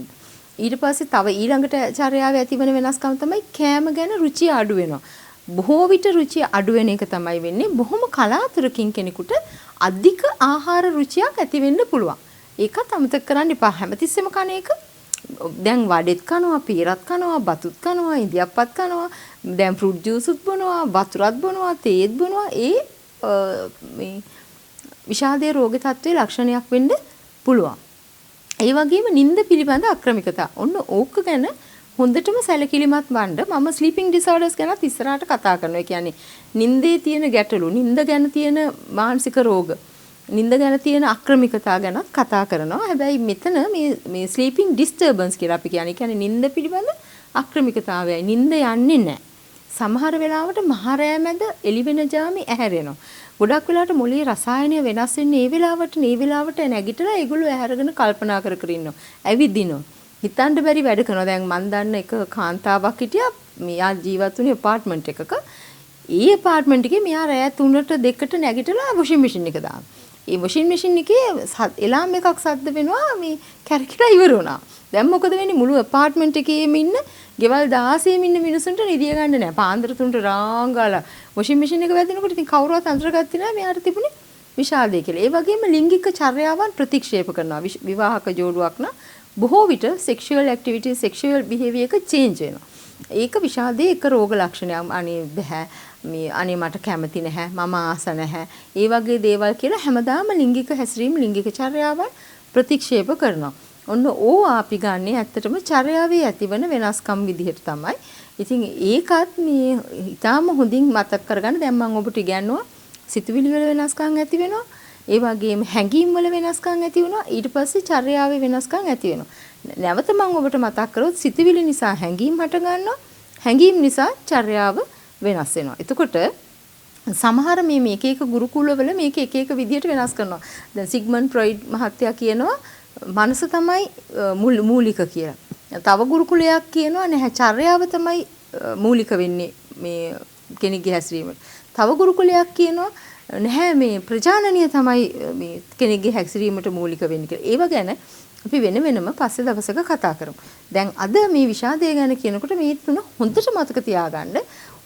ඊට පස්සේ තව ඊළඟට චර්යාව ඇතිවෙන වෙනස්කම් තමයි කෑම ගැන රුචිය අඩු වෙනවා. බොහෝ විට රුචිය අඩු වෙන එක තමයි වෙන්නේ. බොහොම කලාතුරකින් කෙනෙකුට අධික ආහාර රුචියක් ඇති වෙන්න පුළුවන්. ඒකත් අමතක කරන්න එපා. හැමතිස්සෙම කන එක දැන් වඩෙත් කනවා, පීරත් කනවා, බතුත් කනවා, ඉදියප්පත් කනවා, දැන් ෆෘට් ජූස්ුත් බොනවා, වතුරත් බොනවා, තේත් බොනවා. මේ විෂාදයේ රෝග තත්ත්වයේ ලක්ෂණයක් වෙන්න පුළුවන්. ඒ වගේම නිින්ද පිළිබඳ අක්‍රමිකතා. ඔන්න ඕක ගැන හොඳටම සැලකිලිමත් වන්න මම ස්ලීපින් ඩිසෝඩර්ස් ගැනත් ඉස්සරහට කතා කරනවා. ඒ කියන්නේ නිින්දේ තියෙන ගැටලු, නිින්ද ගැන තියෙන මානසික රෝග, නිින්ද ගැන තියෙන අක්‍රමිකතා ගැනත් කතා කරනවා. හැබැයි මෙතන මේ ස්ලීපින් ඩිස්ටර්බන්ස් කියලා අපි කියන්නේ නිින්ද පිළිබඳ අක්‍රමිකතාවයයි. නිින්ද යන්නේ නැහැ. සමහර වෙලාවට මහරෑ මැද එළි වෙන ජාමේ ඇහැරෙනවා. ගොඩක් වෙලාවට මොළයේ රසායනය වෙනස් වෙන්නේ මේ වෙලාවට නැගිටලා ඒගොල්ලෝ ඇහැරගෙන කල්පනා කර ඉන්නවා. ඇවිදිනවා. හිතන්න බැරි වැඩ කරනවා. දැන් මන් දන්න එක කාන්තාවක් හිටියා. මෙයා ජීවත් වුණේ අපාර්ට්මන්ට් එකක. ඒ අපාර්ට්මන්ට් එකේ මෙයා රෑ 3ට 2ට නැගිටලා වොෂින් මැෂින් එක දානවා. ඒ වොෂින් මැෂින් එකේ එලාම් එකක් සද්ද වෙනවා. මේ කැරකිලා ඉවර වුණා. දැන් මොකද වෙන්නේ? මුළු අපාර්ට්මන්ට් එකේම ඉන්න ගෙවල් 16ෙම ඉන්න මිනිස්සුන්ට නිදිය ගන්න නැහැ. පාන්දර 3ට රාංගාලා වොෂින් මැෂින් එක වැදිනකොට ඉතින් කවුරුවත් අඳුරගත්තේ නැහැ මෙයාට තිබුණේ විෂාදය කියලා. ඒ වගේම ලිංගික චර්යාවන් ප්‍රතික්ෂේප කරනවා. විවාහක ජෝඩුවක් නම් බොහෝ විට sexual activity, sexual behavior එක change වෙනවා. ඒක විෂාදයේ එක රෝග ලක්ෂණයක්. අනේ බෑ. අනේ මට කැමති නැහැ. මම ආස නැහැ. ඒ වගේ දේවල් කියලා හැමදාම ලිංගික හැසිරීම, ලිංගික චර්යාවන් ප්‍රතික්ෂේප කරනවා. ඔන්න ඕවා අපි ගන්නේ ඇත්තටම චර්යාවේ ඇතිවන වෙනස්කම් විදිහට තමයි. ඉතින් ඒකත් මේ ඊටාම හොඳින් මතක් කරගන්න දැන් මම ඔබට ඉගැන්නුවා සිතුවිලි වල වෙනස්කම් ඇති වෙනවා. ඒ වගේම හැඟීම් වල වෙනස්කම් ඇති වෙනවා. ඊට පස්සේ චර්යාවේ වෙනස්කම් ඇති වෙනවා. නැවත මම ඔබට මතක් කරොත් සිතුවිලි නිසා හැඟීම් හට ගන්නවා. හැඟීම් නිසා චර්යාව වෙනස් වෙනවා. එතකොට සමහර මේ එක එක ගුරුකුලවල මේක එක එක විදිහට වෙනස් කරනවා. දැන් සිග්මන්ඩ් ෆ්‍රොයිඩ් මහත්තයා කියනවා මනස තමයි මූලික කියලා. තව ගුරුකුලයක් කියනවා නැහැ චර්යාව තමයි මූලික වෙන්නේ මේ කෙනෙක්ගේ හැසිරීමට. තව ගුරුකුලයක් කියනවා නැහැ මේ ප්‍රජානනීය තමයි මේ කෙනෙක්ගේ හැසිරීමට මූලික වෙන්නේ කියලා. ඒව ගැන අපි වෙන වෙනම පස්සේ දවසක කතා කරමු. දැන් අද මේ විෂාදය ගැන කියනකොට මේ තුන හොඳට මතක තියාගන්න.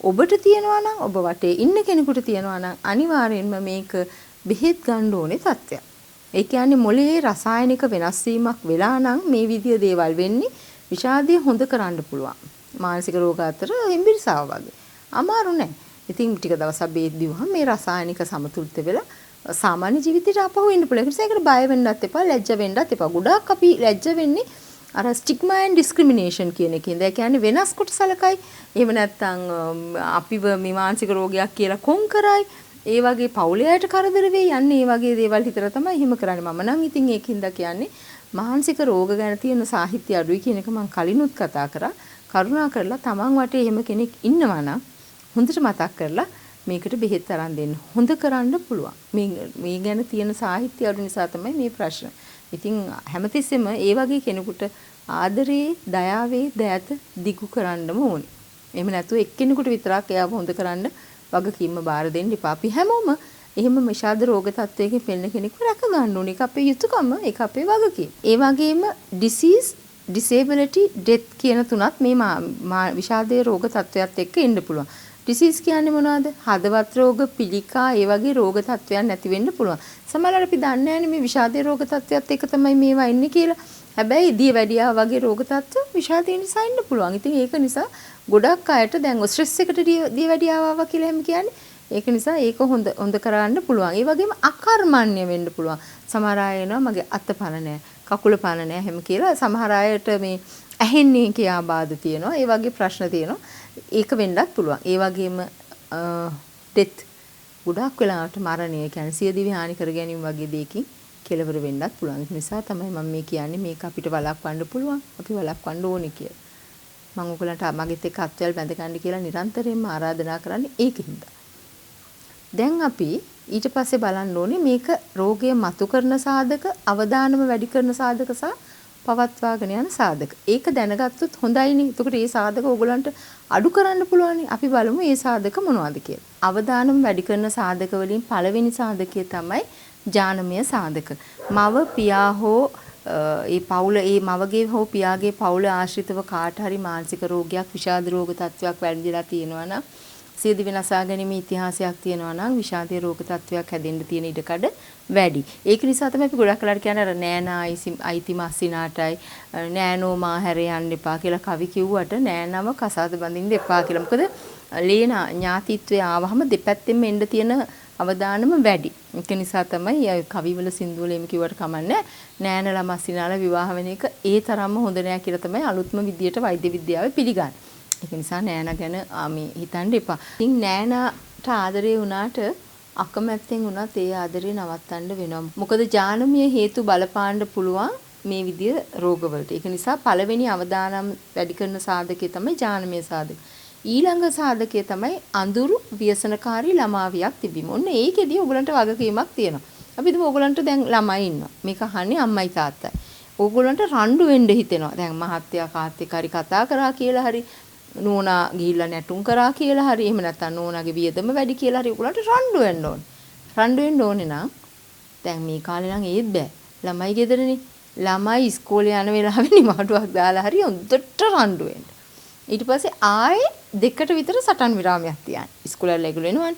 ඔබට තියෙනවා නම් ඔබ වටේ ඉන්න කෙනෙකුට තියෙනවා නම් අනිවාර්යෙන්ම මේක බෙහෙත් ගන්න ඕනේ තත්ත්වයක්. ඒ කියන්නේ මොළයේ රසායනික වෙනස් වීමක් වෙලා නම් මේ විදිය දේවල් වෙන්නේ. විෂාදය හොඳ කරන්න පුළුවන්. මානසික රෝග අතර හිම්බිරිසාව වගේ. අමාරු නෑ. ඉතින් ටික දවසක් බේත් දීවහම මේ රසායනික සමතුලිත වෙලා සාමාන්‍ය ජීවිතයට ආපහු එන්න පුළුවන්. ඒ නිසා ඒකට බය වෙන්නත් එපා, ලැජ්ජ වෙන්නත් එපා. ගොඩාක් අපි ලැජ්ජ වෙන්නේ අර ස්ටිග්මා ඇන්ඩ් ඩිස්ක්‍රිමිනේෂන් කියන එකෙන්ද. ඒ කියන්නේ වෙනස් කොට සලකයි. එහෙම නැත්නම් අපිව මේ මානසික රෝගයක් කියලා කොන් කරයි. ඒ වගේ පවුලයට කරදර වෙයි යන්නේ. ඒ වගේ දේවල් හිතලා තමයි එහෙම කරන්නේ. මම නම් ඉතින් ඒකින්ද කියන්නේ මානසික රෝග ගැන තියෙන සාහිත්‍ය අඩුයි කියන එක මම කලිනුත් කතා කරා. කරුණා කරලා තමන් වටේ එහෙම කෙනෙක් ඉන්නවා නම් හොඳට මතක් කරලා මේකට බෙහෙත් අරන් දෙන්න. හොඳ කරන්න පුළුවන්. මේ ගැන තියෙන සාහිත්‍ය අඩු නිසා තමයි මේ ප්‍රශ්න. ඉතින් හැමතිස්සෙම ඒ වගේ කෙනෙකුට ආදරේ, දයාවේ, දයත දිගු කරන්නම ඕනේ. එහෙම නැතුව එක්කෙනෙකුට විතරක් එයාව හොඳ කරන්න වගකීම බාර දෙන්න එපා. අපි හැමෝම එහෙම විෂාද රෝග තත්වයකින් පෙළෙන කෙනෙක්ව රැක ගන්න ඕනේ. ඒක අපේ යුතුයකම, ඒක අපේ වගකීම. ඒ වගේම disease, disability, death කියන තුනත් මේ විෂාදයේ රෝග තත්වයක් එක්ක එන්න පුළුවන්. disease කියන්නේ මොනවද? හදවත් රෝග, පිළිකා, ඒ වගේ රෝග තත්වයන් නැති වෙන්න පුළුවන්. සමහරවිට අපි දන්නේ නැහැ මේ විෂාදයේ රෝග තත්වයක් එක්ක තමයි මේවා එන්නේ කියලා. හැබැයි දියවැඩියා වගේ රෝග තත්ත්ව විෂාදය නිසා ඉන්න පුළුවන්. ඉතින් ඒක නිසා ගොඩක් අයට දැන් ස්ට්‍රෙස් එකට දියවැඩියාව ආවා කියලා එහෙම කියන්නේ. ඒක නිසා ඒක හොඳ කරන්න පුළුවන්. ඒ වගේම අකර්මණ්‍ය වෙන්න පුළුවන්. සමහර අය එනවා මගේ අත පන නැහැ, කකුල පන නැහැ හැම කියලා. සමහර අයට මේ ඇහෙන්නේ කියා බාධ තියෙනවා. ඒ වගේ ප්‍රශ්න තියෙනවා. ඒක වෙන්නත් පුළුවන්. ඒ වගේම ඩෙත් ගොඩක් වෙලාවට මරණය කියන්නේ සියදිවි හානි කර ගැනීම වගේ දෙයකින් කෙලවර වෙන්නත් පුළුවන්. ඒ නිසා තමයි මම මේ කියන්නේ මේක අපිට වළක්වන්න පුළුවන්. අපි වළක්වන්න ඕනේ කියලා. මම ඔයගලන්ට මගෙත් එක්ක අත්වැල් බැඳ ගන්න කියලා නිරන්තරයෙන්ම ආරාධනා කරන්නේ ඒකින්ද. දැන් අපි ඊට පස්සේ බලන්න ඕනේ මේක රෝගය මතු කරන සාධක, අවදානම වැඩි කරන සාධක සහ පවත්වාගෙන යන සාධක. ඒක දැනගත්තොත් හොඳයිනේ. එතකොට මේ සාධක ඕගලන්ට අඩු කරන්න පුළුවන්. අපි බලමු මේ සාධක මොනවද කියලා. අවදානම වැඩි කරන සාධක වලින් පළවෙනි සාධකය තමයි ජානමය සාධක. මව, පියා හෝ ඒ පවුල, ඒ මවගේ හෝ පියාගේ පවුල ආශ්‍රිතව කාට හරි මානසික රෝගයක්, විෂාද රෝග තත්ත්වයක් වැඩිලා තියෙනවා නම්, සියදිවි නසා ගැනීම ඉතිහාසයක් තියෙනවා නම් විෂාදයේ රෝග තත්ත්වයක් හැදෙන්න තියෙන ඉඩකඩ වැඩි. ඒක නිසා තමයි අපි ගොඩක් වෙලාට කියන්නේ අර නෑනා අයිති මස්සිනාටයි නෑනෝ මා හැර යන්න එපා කියලා කවි කිව්වට නෑනම කසාද බඳින්න එපා කියලා. මොකද ලේන ඥාතිත්වයේ ආවහම දෙපැත්තෙම එන්න තියෙන අවදානම වැඩි. ඒක නිසා තමයි කවිවල සින්දුවල එමෙ කිව්වට කමන්නේ නෑනලා මස්සිනාලා විවාහ වෙන එක ඒ තරම්ම හොඳ නෑ කියලා තමයි අලුත්ම විදියට වෛද්‍ය විද්‍යාවේ පිළිගන්නේ. ඒක නිසා නෑනා ගැන මේ හිතන්න එපා. ඉතින් නෑනාට ආදරේ වුණාට අකමැත්තෙන් වුණත් ඒ ආදරේ නවත්තන්න වෙනවා. මොකද ජානමය හේතු බලපාන්න පුළුවන් මේ විදිය රෝගවලට. ඒක නිසා පළවෙනි අවදානම් වැඩි කරන සාධකය තමයි ජානමය සාධක. ඊළඟ සාධකය තමයි අඳුරු ව්‍යසනකාරී ළමාවියක් තිබීම. ඔන්න ඒකෙදී ඔයගලන්ට වගකීමක් තියෙනවා. අපි හිතමු ඔයගලන්ට දැන් ළමයි ඉන්නවා. මේක අහන්නේ අම්මයි තාත්තයි. ඔයගලන්ට රණ්ඩු වෙන්න හිතෙනවා. දැන් මහත්තයා කාත් එක්ක හරි කතා කරා කියලා හරි නෝනා ගිහිල්ලා නැටුම් කරා කියලා හරි එහෙම නැත්නම් නෝනාගේ වියදම වැඩි කියලා හරි ඔයගලන්ට රණ්ඩු වෙන්න ඕනේ. රණ්ඩු වෙන්න ඕනේ නම් දැන් මේ කාලේ නම් ඒත් බෑ. ළමයි ගෙදරනේ. ළමයි ඉස්කෝලේ යන වෙලාවෙ නිමාඩුවක් දාලා හරි හොඳට රණ්ඩු වෙන්න. ඊට පස්සේ ආයේ දෙකට විතර සටන් විරාමයක් තියන්න. ඉස්කෝලේ රෙගුලර් එනවනේ.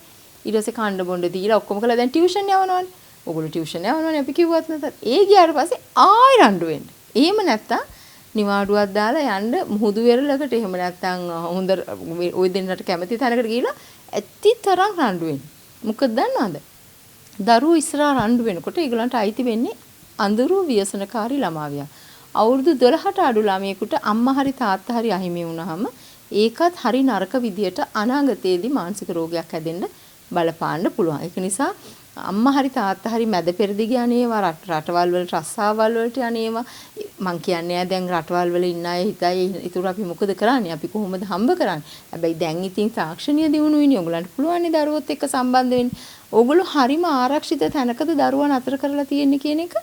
ඊට පස්සේ කණ්ඩ බොණ්ඩ දීලා ඔක්කොම කළා දැන් ටියුෂන් යවනවනේ. ඔයගොල්ලෝ ටියුෂන් යවනවනේ අපි කිව්වත් නැතත්. ඒ ගියාට පස්සේ ආයෙ රණ්ඩු වෙන්න. එහෙම නැත්තම් නිවාඩුවක් දාලා යන්න මුහුදු වෙරළකට එහෙම නැත්තම් හොඳ ওই දෙන්නට කැමති තැනකට ගිහිලා ඇති තරම් රණ්ඩු වෙන්න. මොකද දන්නවද? දරුවෝ ඉස්සරහා රණ්ඩු වෙනකොට ඒගොල්ලන්ට අයිති වෙන්නේ අඳුරු ව්‍යසනකාරී ළමාවියක්. අවුරුදු 12ට අඩු ළමයෙකුට අම්මා හරි තාත්තා හරි අහිමි වුණාම ඒකත් හරි නරක විදියට අනාගතයේදී මානසික රෝගයක් හැදෙන්න බලපාන්න පුළුවන්. ඒක නිසා අම්මා හරි තාත්තා හරි මැද පෙරදිග යන්නේවා රටවල් වලට රස්සාවල් වලට යන්නේවා මං කියන්නේ දැන් රටවල් වල ඉන්න අය හිතයි ඉතුරු අපි මොකද කරන්නේ අපි කොහොමද හම්බ කරන්නේ හැබැයි දැන් ඉතින් තාක්ෂණීය දියුණුවනේ ඔයගලන්ට පුළුවන් නේ දරුවොත් එක්ක සම්බන්ධ වෙන්න ඕගොල්ලෝ හරිම ආරක්ෂිත තැනකද දරුවා නතර කරලා තියෙන්නේ කියන එක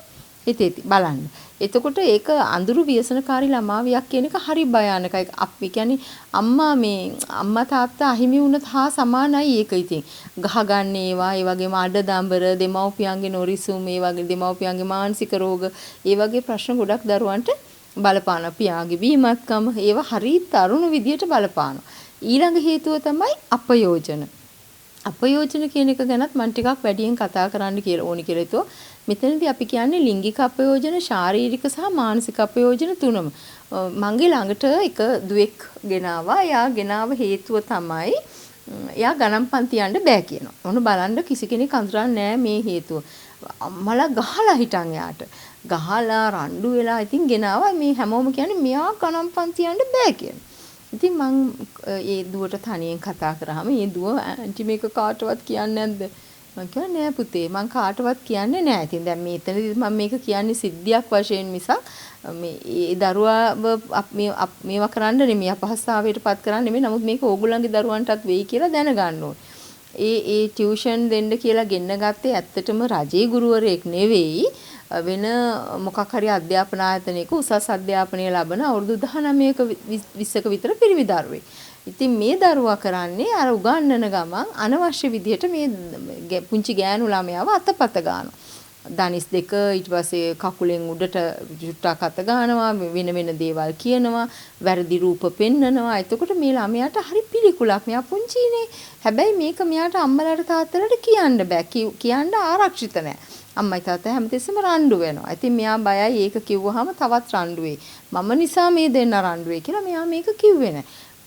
හිතේ බලන්න. එතකොට ඒක අඳුරු ව්‍යසනකාරී ළමාවියක් කියන එක හරි භයානකයි. අපි කියන්නේ අම්මා තාත්තා අහිමි වුණත් හා සමානයි ඒක ඉතින්. ගහගන්න ඒවා, ඒ වගේම අඩදඹර, දෙමව්පියන්ගේ නොරිසුම්, ඒ වගේ දෙමව්පියන්ගේ මානසික රෝග, ඒ වගේ ප්‍රශ්න ගොඩක් දරුවන්ට බලපානවා. පියාගේ බීමත්කම ඒවා හරි තරුණ විදියට බලපානවා. ඊළඟ හේතුව තමයි අපයෝජන. අපයෝජන කියන එක ගැනත් මම ටිකක් වැඩියෙන් කතා කරන්න කියලා ඕනි කියලා හිතුවා. මෙතනදී අපි කියන්නේ ලිංගික අපයෝජන, ශාරීරික සහ මානසික අපයෝජන තුනම. මගේ ළඟට එක දුවෙක් ගෙනාවා. එයා ගෙනාව හේතුව තමයි එයා ගණන් පන්ති යන්න බෑ කියනවා. ඔන්න බලන්න කිසි කෙනෙක් අඳුරන්නේ නැහැ මේ හේතුව. අම්මලා ගහලා හිටන් එයාට. ගහලා රණ්ඩු වෙලා ඉතින් ගෙනාවා මේ හැමෝම කියන්නේ මෙයා ගණන් පන්ති යන්න බෑ කියනවා. ඉතින් මං ඒ දුවට තනියෙන් කතා කරාම ඒ දුව ඇන්ටි මේක කාටවත් කියන්නේ නැද්ද? මං කිව්වා නෑ පුතේ මං කාටවත් කියන්නේ නෑ. ඉතින් දැන් මෙතනදී මම මේක කියන්නේ සිද්ධියක් වශයෙන් මිසක් මේ ඒ දරුවාව මේවා කරන්න නෙමෙයි අපහසුතාවයටපත් කරන්න නෙමෙයි. නමුත් මේක ඕගොල්ලන්ගේ දරුවන්ටත් වෙයි කියලා දැනගන්න ඕනේ. ඒ ටියුෂන් දෙන්න කියලා ගෙන්න ගත්තේ ඇත්තටම රජයේ ගුරුවරයෙක් නෙවෙයි. වෙන මොකක් හරි අධ්‍යාපන ආයතනයක උසස් අධ්‍යාපනය ලබන අවුරුදු 19ක 20ක විතර පිරිමි දරුවෙක්. ඉතින් මේ දරුවා කරන්නේ අර උගන්නන ගමන් අනවශ්‍ය විදිහට මේ පුංචි ගෑනු ළමයාව අතපත ගන්නවා. දනිස් දෙක ඊට පස්සේ කකුලෙන් උඩට ජුට්ටක් අත ගන්නවා වෙන වෙන දේවල් කියනවා වැරදි රූප පෙන්නනවා. එතකොට මේ ළමයාට හරි පිළිකුලක්. මෙයා පුංචිනේ. හැබැයි මේක මෙයාට අම්මලාට තාත්තලාට කියන්න බෑ. කියන්න ආරක්ෂිත නැහැ. අම්මයි තාත්තයි හැමතිස්සෙම රණ්ඩු වෙනවා. ඉතින් මෙයා බයයි ඒක කිව්වහම තවත් රණ්ඩු වෙයි. මම නිසා මේ දෙන්න රණ්ඩු වෙයි කියලා මෙයා මේක කිව්වේ නැහැ.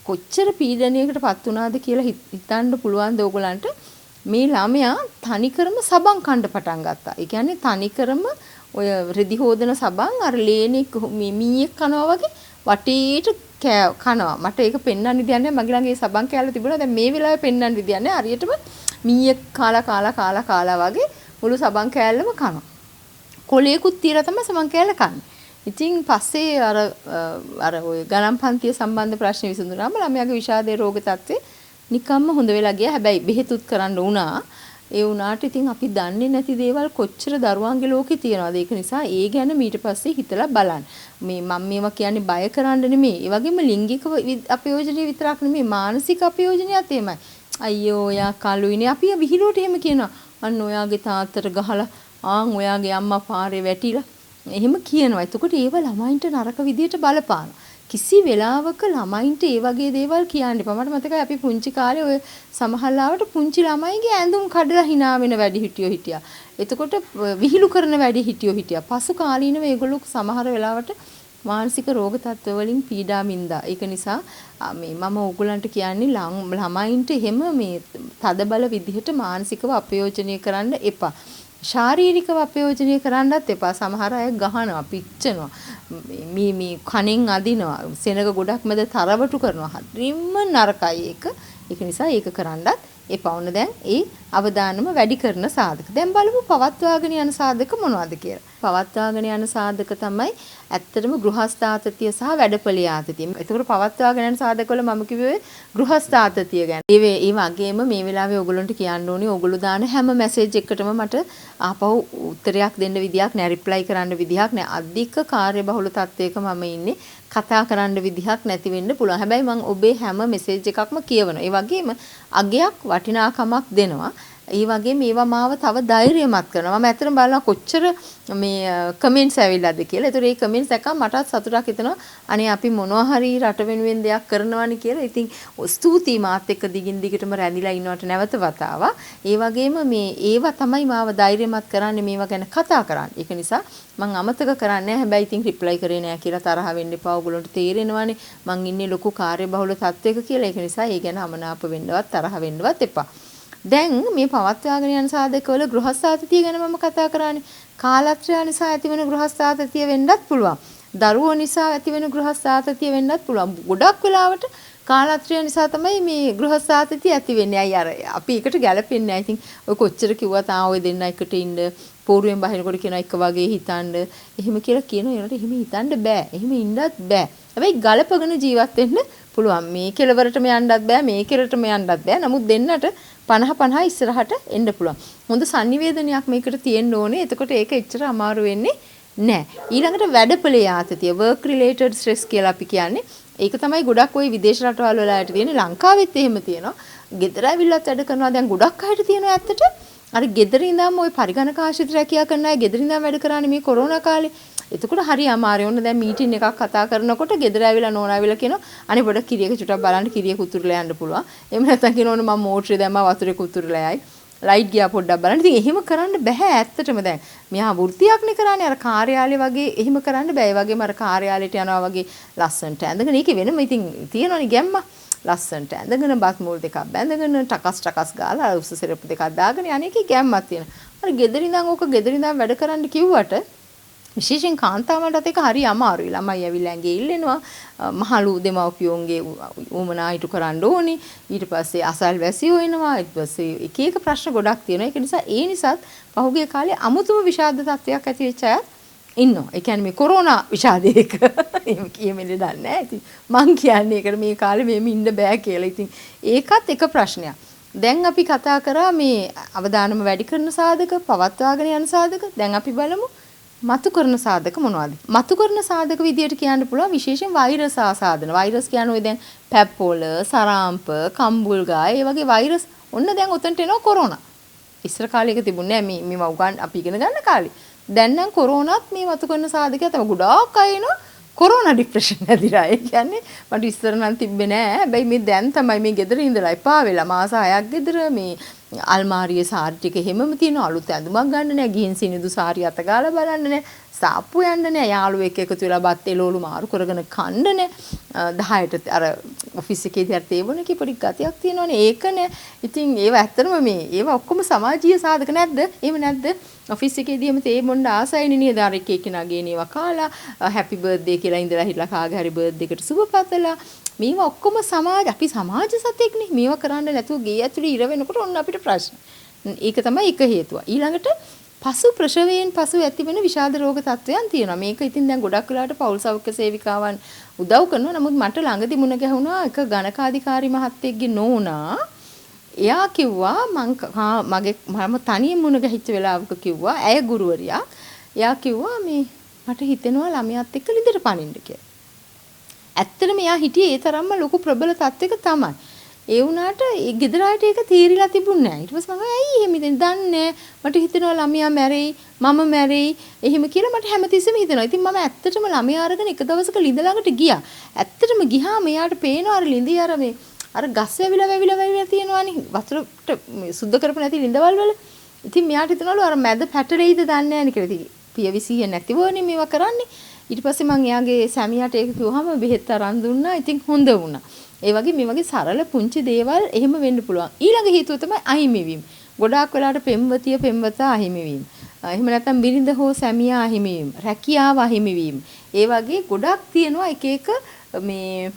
කොච්චර පීඩනයකටපත් වුණාද කියලා හිතන්න පුළුවන් ද ඕගලන්ට? මේ ළමයා තනිකරම සබන් කන්න පටන් ගත්තා. ඒ කියන්නේ තනිකරම ඔය රෙදි හොදන සබන් අර ලේනෙක් මීයක් කනවා වගේ වටේට කනවා. මට ඒක පෙන්වන්න විදියක් නැහැ. මගේ ළඟ ඒ සබන් කෑල්ල තිබුණා. දැන් මේ වෙලාවේ පෙන්වන්න විදියක් නැහැ. හරියටම මීයක් කාලා වගේ මුළු සබන් කෑල්ලම කනවා. කොලේකුත් තියලා තමයි සබන් කෑල්ල කන්නේ. ඉතින් පස්සේ අර ඔය ගණන් පන්තිය සම්බන්ධ ප්‍රශ්න විසඳුනාම ළමයාගේ විෂාදයේ රෝග තත්ත්වය නිකම්ම හොඳ වෙලා ගියා. හැබැයි බෙහෙතුත් කරන්න වුණා. ඒ වුණාට ඉතින් අපි දන්නේ නැති දේවල් කොච්චර දරුවන්ගේ ලෝකේ තියනවාද. ඒක නිසා ඒ ගැන ඊට පස්සේ හිතලා බලන්න. මේ මම මේවා කියන්නේ බය කරන්න නෙමෙයි. ඒ වගේම ලිංගික අපයෝජනය විතරක් නෙමෙයි මානසික අපයෝජනයත් එහෙමයි. අයියෝ ඔයා කලුයිනේ. අපි විහිළුවට එහෙම කියනවා. අන්න ඔයාගේ තාත්තට ගහලා ඔයාගේ අම්මා පාරේ වැටිලා එහෙම කියනවා. එතකොට ඒව ළමයින්ට නරක විදියට බලපානවා. කිසි වෙලාවක ළමයින්ට ඒ වගේ දේවල් කියන්න එපා. මට මතකයි අපි පුංචි කාලේ ඔය සමහරලාවට පුංචි ළමයිගේ ඇඳුම් කඩලා hina වෙන වැඩිහිටියෝ හිටියා. එතකොට විහිළු කරන වැඩිහිටියෝ හිටියා. පසු කාලීනව ඒගොල්ලෝ සමහර වෙලාවට මානසික රෝග තත්ත්ව වලින් පීඩා වින්දා. ඒක නිසා මම ඕගොල්ලන්ට කියන්නේ ළමයින්ට එහෙම මේ තදබල විදිහට මානසිකව අපයෝජනය කරන්න එපා. ශාරීරිකව අපයෝජනය කරන්නත් එපා. සමහර අය ගහනවා, පිච්චෙනවා, මේ කණෙන් අදිනවා, සෙනග ගොඩක් මැද තරවටු කරනවා. හරිම නරකයි ඒක. ඒක නිසා ඒක කරන්නත් එපා. ඔන්න දැන් ඒ අවදානම වැඩි කරන සාධක. දැන් බලමු පවත්වාගෙන යන සාධක මොනවද කියලා. පවත්වාගෙන යන සාධක තමයි ඇත්තටම ගෘහස්ථාතතිය සහ වැඩපළි ආතතිය. ඒතකොට පවත්වාගෙන යන සාධකවල මම කිව්වේ ගෘහස්ථාතතිය ගැන. ඒ වගේම මේ වෙලාවේ ඕගොල්ලන්ට කියන්න ඕනේ ඕගොල්ලෝ දාන හැම මැසේජ් එකකටම මට ආපහු උත්තරයක් දෙන්න විදියක් නැහැ, රිප්ලයි කරන්න විදියක් නැහැ. අධික කාර්යබහුල තත්ත්වයක මම ඉන්නේ. කතා කරන්න විදිහක් නැති වෙන්න පුළුවන්. හැබැයි මම ඔබේ හැම මැසේජ් එකක්ම කියවනවා. ඒ වගේම අගයක් වටිනාකමක් දෙනවා. ඒ වගේ මේවා මාව තව ධෛර්යමත් කරනවා. මම ඇත්තටම බලනවා කොච්චර මේ කමෙන්ට්ස් ඇවිල්ලාද කියලා. ඒතර මේ කමෙන්ට්ස් දැක්කම මටත් සතුටක් හිතෙනවා. අනේ අපි මොනවා හරි රට වෙනුවෙන් දෙයක් කරනවානේ කියලා. ඉතින් ස්තුතියි මාත් එක්ක දිගින් දිගටම රැඳිලා ඉන්නවට නැවත වතාවක්. ඒ වගේම මේ ඒවා තමයි මාව ධෛර්යමත් කරන්නේ මේවා ගැන කතා කරන්න. ඒක නිසා මම අමතක කරන්නේ නැහැ. හැබැයි ඉතින් රිප්ලයි කරේ නැහැ කියලා තරහ වෙන්න එපා. ඔයගොල්ලන්ට තේරෙනවානේ මං ඉන්නේ ලොකු කාර්යබහුල තත්ත්වයක කියලා. ඒක නිසා ඒ ගැන අමනාප වෙන්නවත් තරහ වෙන්නවත් එපා. දැන් මේ පවත්වාගෙන යන සාධකවල ගෘහස්ථාතතිය ගැන මම කතා කරානේ. කාලත්‍රය නිසා ඇතිවන ගෘහස්ථාතතිය වෙන්නත් පුළුවන්. දරුවෝ නිසා ඇති වෙන ගෘහස්ථාතතිය වෙන්නත් පුළුවන්. ගොඩක් වෙලාවට කාලත්‍රය නිසා තමයි මේ ගෘහස්ථාතතිය ඇති වෙන්නේ. අය අර අපි එකට ගැලපෙන්නේ නැහැ. ඉතින් ඔය කොච්චර කිව්වත් ඔය දෙන්න එකට ඉන්න පෝරුවෙන් බහිනකොට කියනවා එක වගේ හිතන්න. එහෙම කියලා කියනවා. ඒකට එහෙම හිතන්න බෑ. එහෙම ඉන්නත් බෑ. හැබැයි ගලපගෙන ජීවත් වෙන්න පුළුවන්. මේ කෙලවරටම යන්නත් බෑ. මේ කෙලවරටම යන්නත් බෑ. නමුත් දෙන්නට 50-50 ඉස්සරහට එන්න පුළුවන්. හොඳ sannivedanayak මේකට තියෙන්න ඕනේ. එතකොට ඒක එච්චර අමාරු වෙන්නේ නෑ. ඊළඟට වැඩපලේ ආතතිය work related stress කියලා අපි කියන්නේ. ඒක තමයි ගොඩක් ওই විදේශ රටවල් වලට තියෙන්නේ. ලංකාවෙත් එහෙම තියෙනවා. ගෙදර ඇවිල්ලත් වැඩ කරනවා. දැන් ගොඩක් අයට තියෙනවා ඇත්තට. අර ගෙදර ඉඳන්ම ওই පරිගණක ආශ්‍රිත රැකියා කරන අය ගෙදර ඉඳන් වැඩ කරන්නේ මේ කොරෝනා කාලේ. එතකොට හරි අමාරුයි. ඔන්න දැන් මීටින් එකක් කතා කරනකොට ගෙදර ඇවිල්ලා නෝනා ඇවිල්ලා කියනවා අනේ පොඩක් කිරියක චුටක් බලන්න කිරියක උතුරලා යන්න පුළුවන්. එහෙම නැත්නම් කියනවා මම මෝටරේ දැම්මා වතුරේ උතුරලා යයි. ලයිට් ගියා පොඩ්ඩක් බලන්න. ඉතින් එහෙම කරන්න බෑ ඇත්තටම දැන්. මෙහා වෘත්තියක්නේ කරන්නේ අර කාර්යාලය වගේ එහෙම කරන්න බෑ. ඒ වගේම අර කාර්යාලයට යනවා වගේ ලස්සනට ඇඳගෙන ඒකේ වෙනම ඉතින් තියෙනවනේ ගැම්ම. ලස්සනට ඇඳගෙන බත් මූල් දෙකක් බැඳගෙන ටකස් ගාලා උස සිරප් දෙකක් දාගෙන අනේකේ ගැම්මක් තියෙනවා. අර ගෙදර ඉඳන් ඕක ගෙදර ඉඳන් වැඩ කරන්න කිව්වට විශේෂයෙන් කාන්තාවන්ටත් ඒක හරි අමාරුයි. ළමයි ඇවිල්ලා ඇඟේ ඉල්ලෙනවා. මහලු දෙමව්පියෝන්ගේ උමනා ඉටු කරන්න ඕනේ. ඊට පස්සේ අසල්වැසියෝ එනවා. ඊට පස්සේ එක එක ප්‍රශ්න ගොඩක් තියෙනවා. ඒක නිසා ඒ නිසාත් පහුගිය කාලේ අමුතුම විෂාද තත්ත්වයක් ඇති වෙච්ච අය ඉන්නවා. ඒ කියන්නේ මේ කොරෝනා විෂාදයක එහෙම කියෙන්නේ දන්නේ නැහැ. ඉතින් මං කියන්නේ ඒකට මේ කාලේ මෙහෙම ඉන්න බෑ කියලා. ඉතින් ඒකත් එක ප්‍රශ්නයක්. දැන් අපි කතා කරා මේ අවදානම වැඩි කරන සාධක, පවත්වාගෙන යන සාධක. දැන් අපි බලමු මතු කරන සාධක මොනවද? මතු කරන සාධක විදියට කියන්න පුළුවන් විශේෂයෙන් වෛරස් ආසාදන. වෛරස් කියන්නේ ඔය දැන් පැප්පොළ, සරාම්ප, කම්බුල්ගා ඒ වගේ වෛරස් ඔන්න දැන් උතන්ට එනවා කොරෝනා. ඉස්සර කාලේක තිබුණේ නැහැ මේවා උගන් අපි ඉගෙන ගන්න කාලේ. දැන් නම් කොරෝනාත් මේ මතු කරන සාධකයක් තමයි ගොඩාක් අය එනවා කොරෝනා ડિප්‍රෙෂන් ඇදිලා. ඒ කියන්නේ මට ඉස්සර නම් තිබ්බේ නෑ. හැබැයි මේ දැන් තමයි මේ ගෙදර ඉඳලා එපා වෙලා මාස 6ක් ගෙදර මේ අල්මාරියේ සාරි ටික හැමම තියෙනවා. අලුත් ඇඳුමක් ගන්න නෑ. ගිහින් සිනිදු සාරි අත ගාලා බලන්න නෑ. සාප්පු යන්න නෑ. යාළුවෙක් එකතු වෙලා බත් එළවලු මාරු කරගෙන කන්න නෑ. 10ට අර ඔෆිස් එකේදී අර තේබුණ කීපඩි ගතියක් තියෙනවනේ. ඒක නෑ. ඉතින් ඒව ඇත්තටම මේ ඒව ඔක්කොම සමාජීය සාධක නැද්ද? එහෙම නැද්ද? ඔෆිස් එකේදීම තේබොන්න ආසයිනේ නේද? අර එක කෙනාගේ නේවා කාලා හැපි බර්ත්ඩේ කියලා ඉඳලා හිටලා කාගේ හරි බර්ත්ඩේ එකට සුබ පතලා මේවා ඔක්කොම අපි සමාජ සතෙක්නේ. මේවා කරන්න නැතුව ගේ ඇතුලේ ඉර වෙනකොට ඔන්න අපිට ප්‍රශ්න. ඒක තමයි එක හේතුව. ඊළඟට පසු ප්‍රසවයෙන් පසු ඇති වෙන විෂාද රෝග තත්ත්වයන් තියෙනවා. මේක ඉතින් දැන් ගොඩක් වෙලාවට පෞල් සෞඛ්‍ය සේවිකාවන් උදව් කරනවා. නමුත් මට ළඟදී මුණ ගැහුණා එක ගණකාධිකාරී මහත්තයෙක්ගේ නෝනා. එයා කිව්වා මම තනියෙන් මුණ ගැහිච්ච වෙලාවක කිව්වා ඇය ගුරුවරියා. එයා කිව්වා මේ මට හිතෙනවා ළමයාත් එක්ක ලිඳට පනින්න කියලා. ඇත්තටම එයා හිටියේ ඒ තරම්ම ලොකු ප්‍රබල තත්ත්වයක තමයි. ඒ වුණාට ඒ ගෙදර ආയിട്ട് ඒක තීරිලා තිබුණේ නැහැ. ඊට පස්සේ මම ඇයි එහෙම ඉතින් දන්නේ මට හිතෙනවා ළමයා මැරෙයි මම මැරෙයි එහෙම කියලා මට හැමතිස්සෙම හිතෙනවා. ඉතින් මම ඇත්තටම ළමයා අරගෙන එක දවසක ලිඳ ළඟට ගියා. ඇත්තටම ගියාම එයාට පේනවා අර ලිඳේ අර ගස් වැවිලා තියෙනවානේ වතුරට සුද්ධ කරපු නැති ලිඳවල් වල. ඉතින් මෙයාට හිතනවලු අර මැද පැටරෙයිද දන්නේ නැහැ නේ කියලා. ඉතින් පියවිසිය නැතිවෝනේ මේවා කරන්නේ. ඊට පස්සේ මං එයාගේ සැමියාට ඒක කිව්වහම බෙහෙත් අරන් දුන්නා. ඉතින් හොඳ වුණා. ඒ වගේ මේ වගේ සරල පුංචි දේවල් එහෙම වෙන්න පුළුවන්. ඊළඟ හේතුව තමයි අහිමි වීම. ගොඩාක් වෙලාවට පෙම්වතා අහිමි වීම. එහෙම නැත්නම් බිරිඳ හෝ සැමියා අහිමි වීම. රැකියාව අහිමි වීම. ඒ වගේ ගොඩක් තියෙනවා එක එක මේ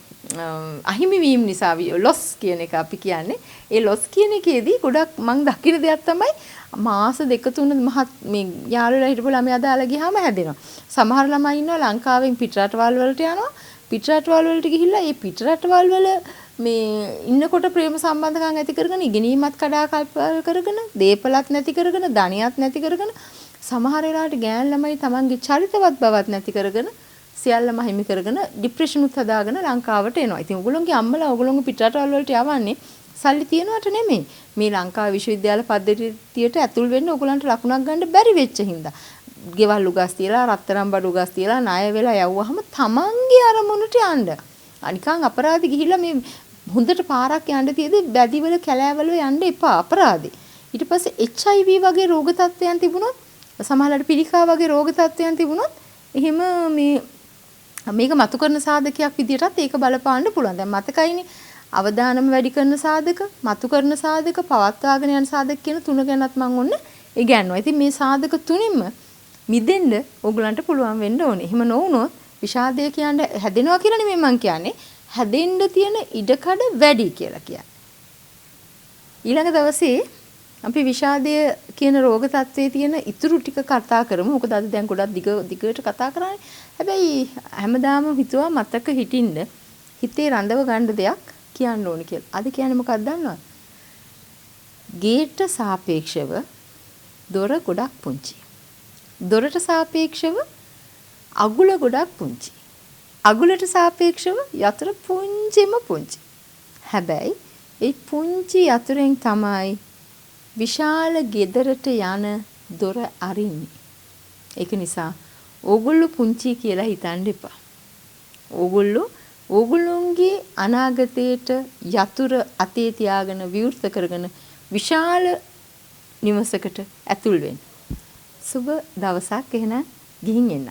අහිමි වීම නිසා ලොස් කියන එක අපි කියන්නේ. ඒ ලොස් කියන එකේදී ගොඩක් මං දකින දෙයක් තමයි මාස 2-3 මේ යාළුවලා හිටපු ළමයා දාලා ගියාම හැදෙනවා. සමහර ළමයි ඉන්නවා ලංකාවෙන් පිටරටවල් වලට යනවා. පිටරටවල් වලට ගිහිල්ලා ඒ පිටරටවල් වල මේ ඉන්නකොට ප්‍රේම සම්බන්ධකම් ඇති කරගෙන ඉගෙනීමත් කඩාකල්ප කරගෙන දේපලත් නැති කරගෙන ධනියත් නැති කරගෙන සමහර වෙලාවට ගෑන් ළමයි තමන්ගේ චරිතවත් බවත් නැති කරගෙන සියල්ලම හිමි කරගෙන ડિප්‍රෙෂන් උත් හදාගෙන ලංකාවට එනවා. ඉතින් ඔයගොල්ලෝගේ අම්මලා ඔයගොල්ලෝගේ පිටරටවල් වලට යවන්නේ සල්ලි තියනවට නෙමෙයි. මේ ලංකාවේ විශ්වවිද්‍යාල පද්ධතියට ඇතුල් වෙන්න ඔයගොල්ලන්ට ලකුණක් ගන්න බැරි වෙච්ච හින්දා. ගෙවල් උගස් තියලා රත්තරන් බඩු උගස් තියලා ණය වෙලා යවුවාම තමන්ගේ අරමුණට යන්න. අනිකන් අපරාධි ගිහිල්ලා මේ හොඳට පාරක් යන්න තියදී බැදිවල කැලෑවල යන්න එපා අපරාධි. ඊට පස්සේ HIV වගේ රෝග තත්ත්වයන් තිබුණොත් සමහරවිට පිළිකා වගේ රෝග තත්ත්වයන් තිබුණොත් එහෙම මේක මතු කරන සාධකයක් විදිහටත් ඒක බලපාන්න පුළුවන්. දැන් මතකයිනේ අවදානම වැඩි කරන සාධක, මතු කරන සාධක, පවත්වාගෙන යන සාධක කියන තුන ගැනත් මම ඔන්න ඉගන්නවා. ඉතින් මේ සාධක තුනින්ම මිදෙන්න ඕගලන්ට පුළුවන් වෙන්න ඕනේ. එහෙම නොවුනොත් විෂාදය කියන්නේ හැදෙනවා කියලා නෙමෙයි මං කියන්නේ. හැදෙන්න තියෙන ඉඩකඩ වැඩි කියලා කියන්නේ. ඊළඟ දවසේ අපි විෂාදය කියන රෝග තත්ත්වයේ තියෙන ඉතුරු ටික කතා කරමු. මොකද අද දැන් ගොඩක් දිගට කතා කරන්නේ. හැබැයි හැමදාම හිතුවා මතක හිටින්න හිතේ රඳව ගන්න දෙයක් කියන්න ඕනේ කියලා. අද කියන්නේ මොකක්ද දන්නවද? ගේට සාපේක්ෂව දොර ගොඩක් පුංචි. දොරට සාපේක්ෂව අගුල ගොඩක් පුංචි. අගුලට සාපේක්ෂව යතුර පුංචිම පුංචි. හැබැයි ඒ පුංචි යතුරෙන් තමයි විශාල ගෙදරට යන දොර අරින්නේ. ඒක නිසා ඕගොල්ලෝ පුංචි කියලා හිතන්න එපා. ඕගොල්ලෝගේ අනාගතයට යතුර අතේ තියාගෙන විවෘත කරගෙන විශාල නිවසකට ඇතුල් වෙන්න. සුබ දවසක් එහෙනම් ගිහින් එන්න.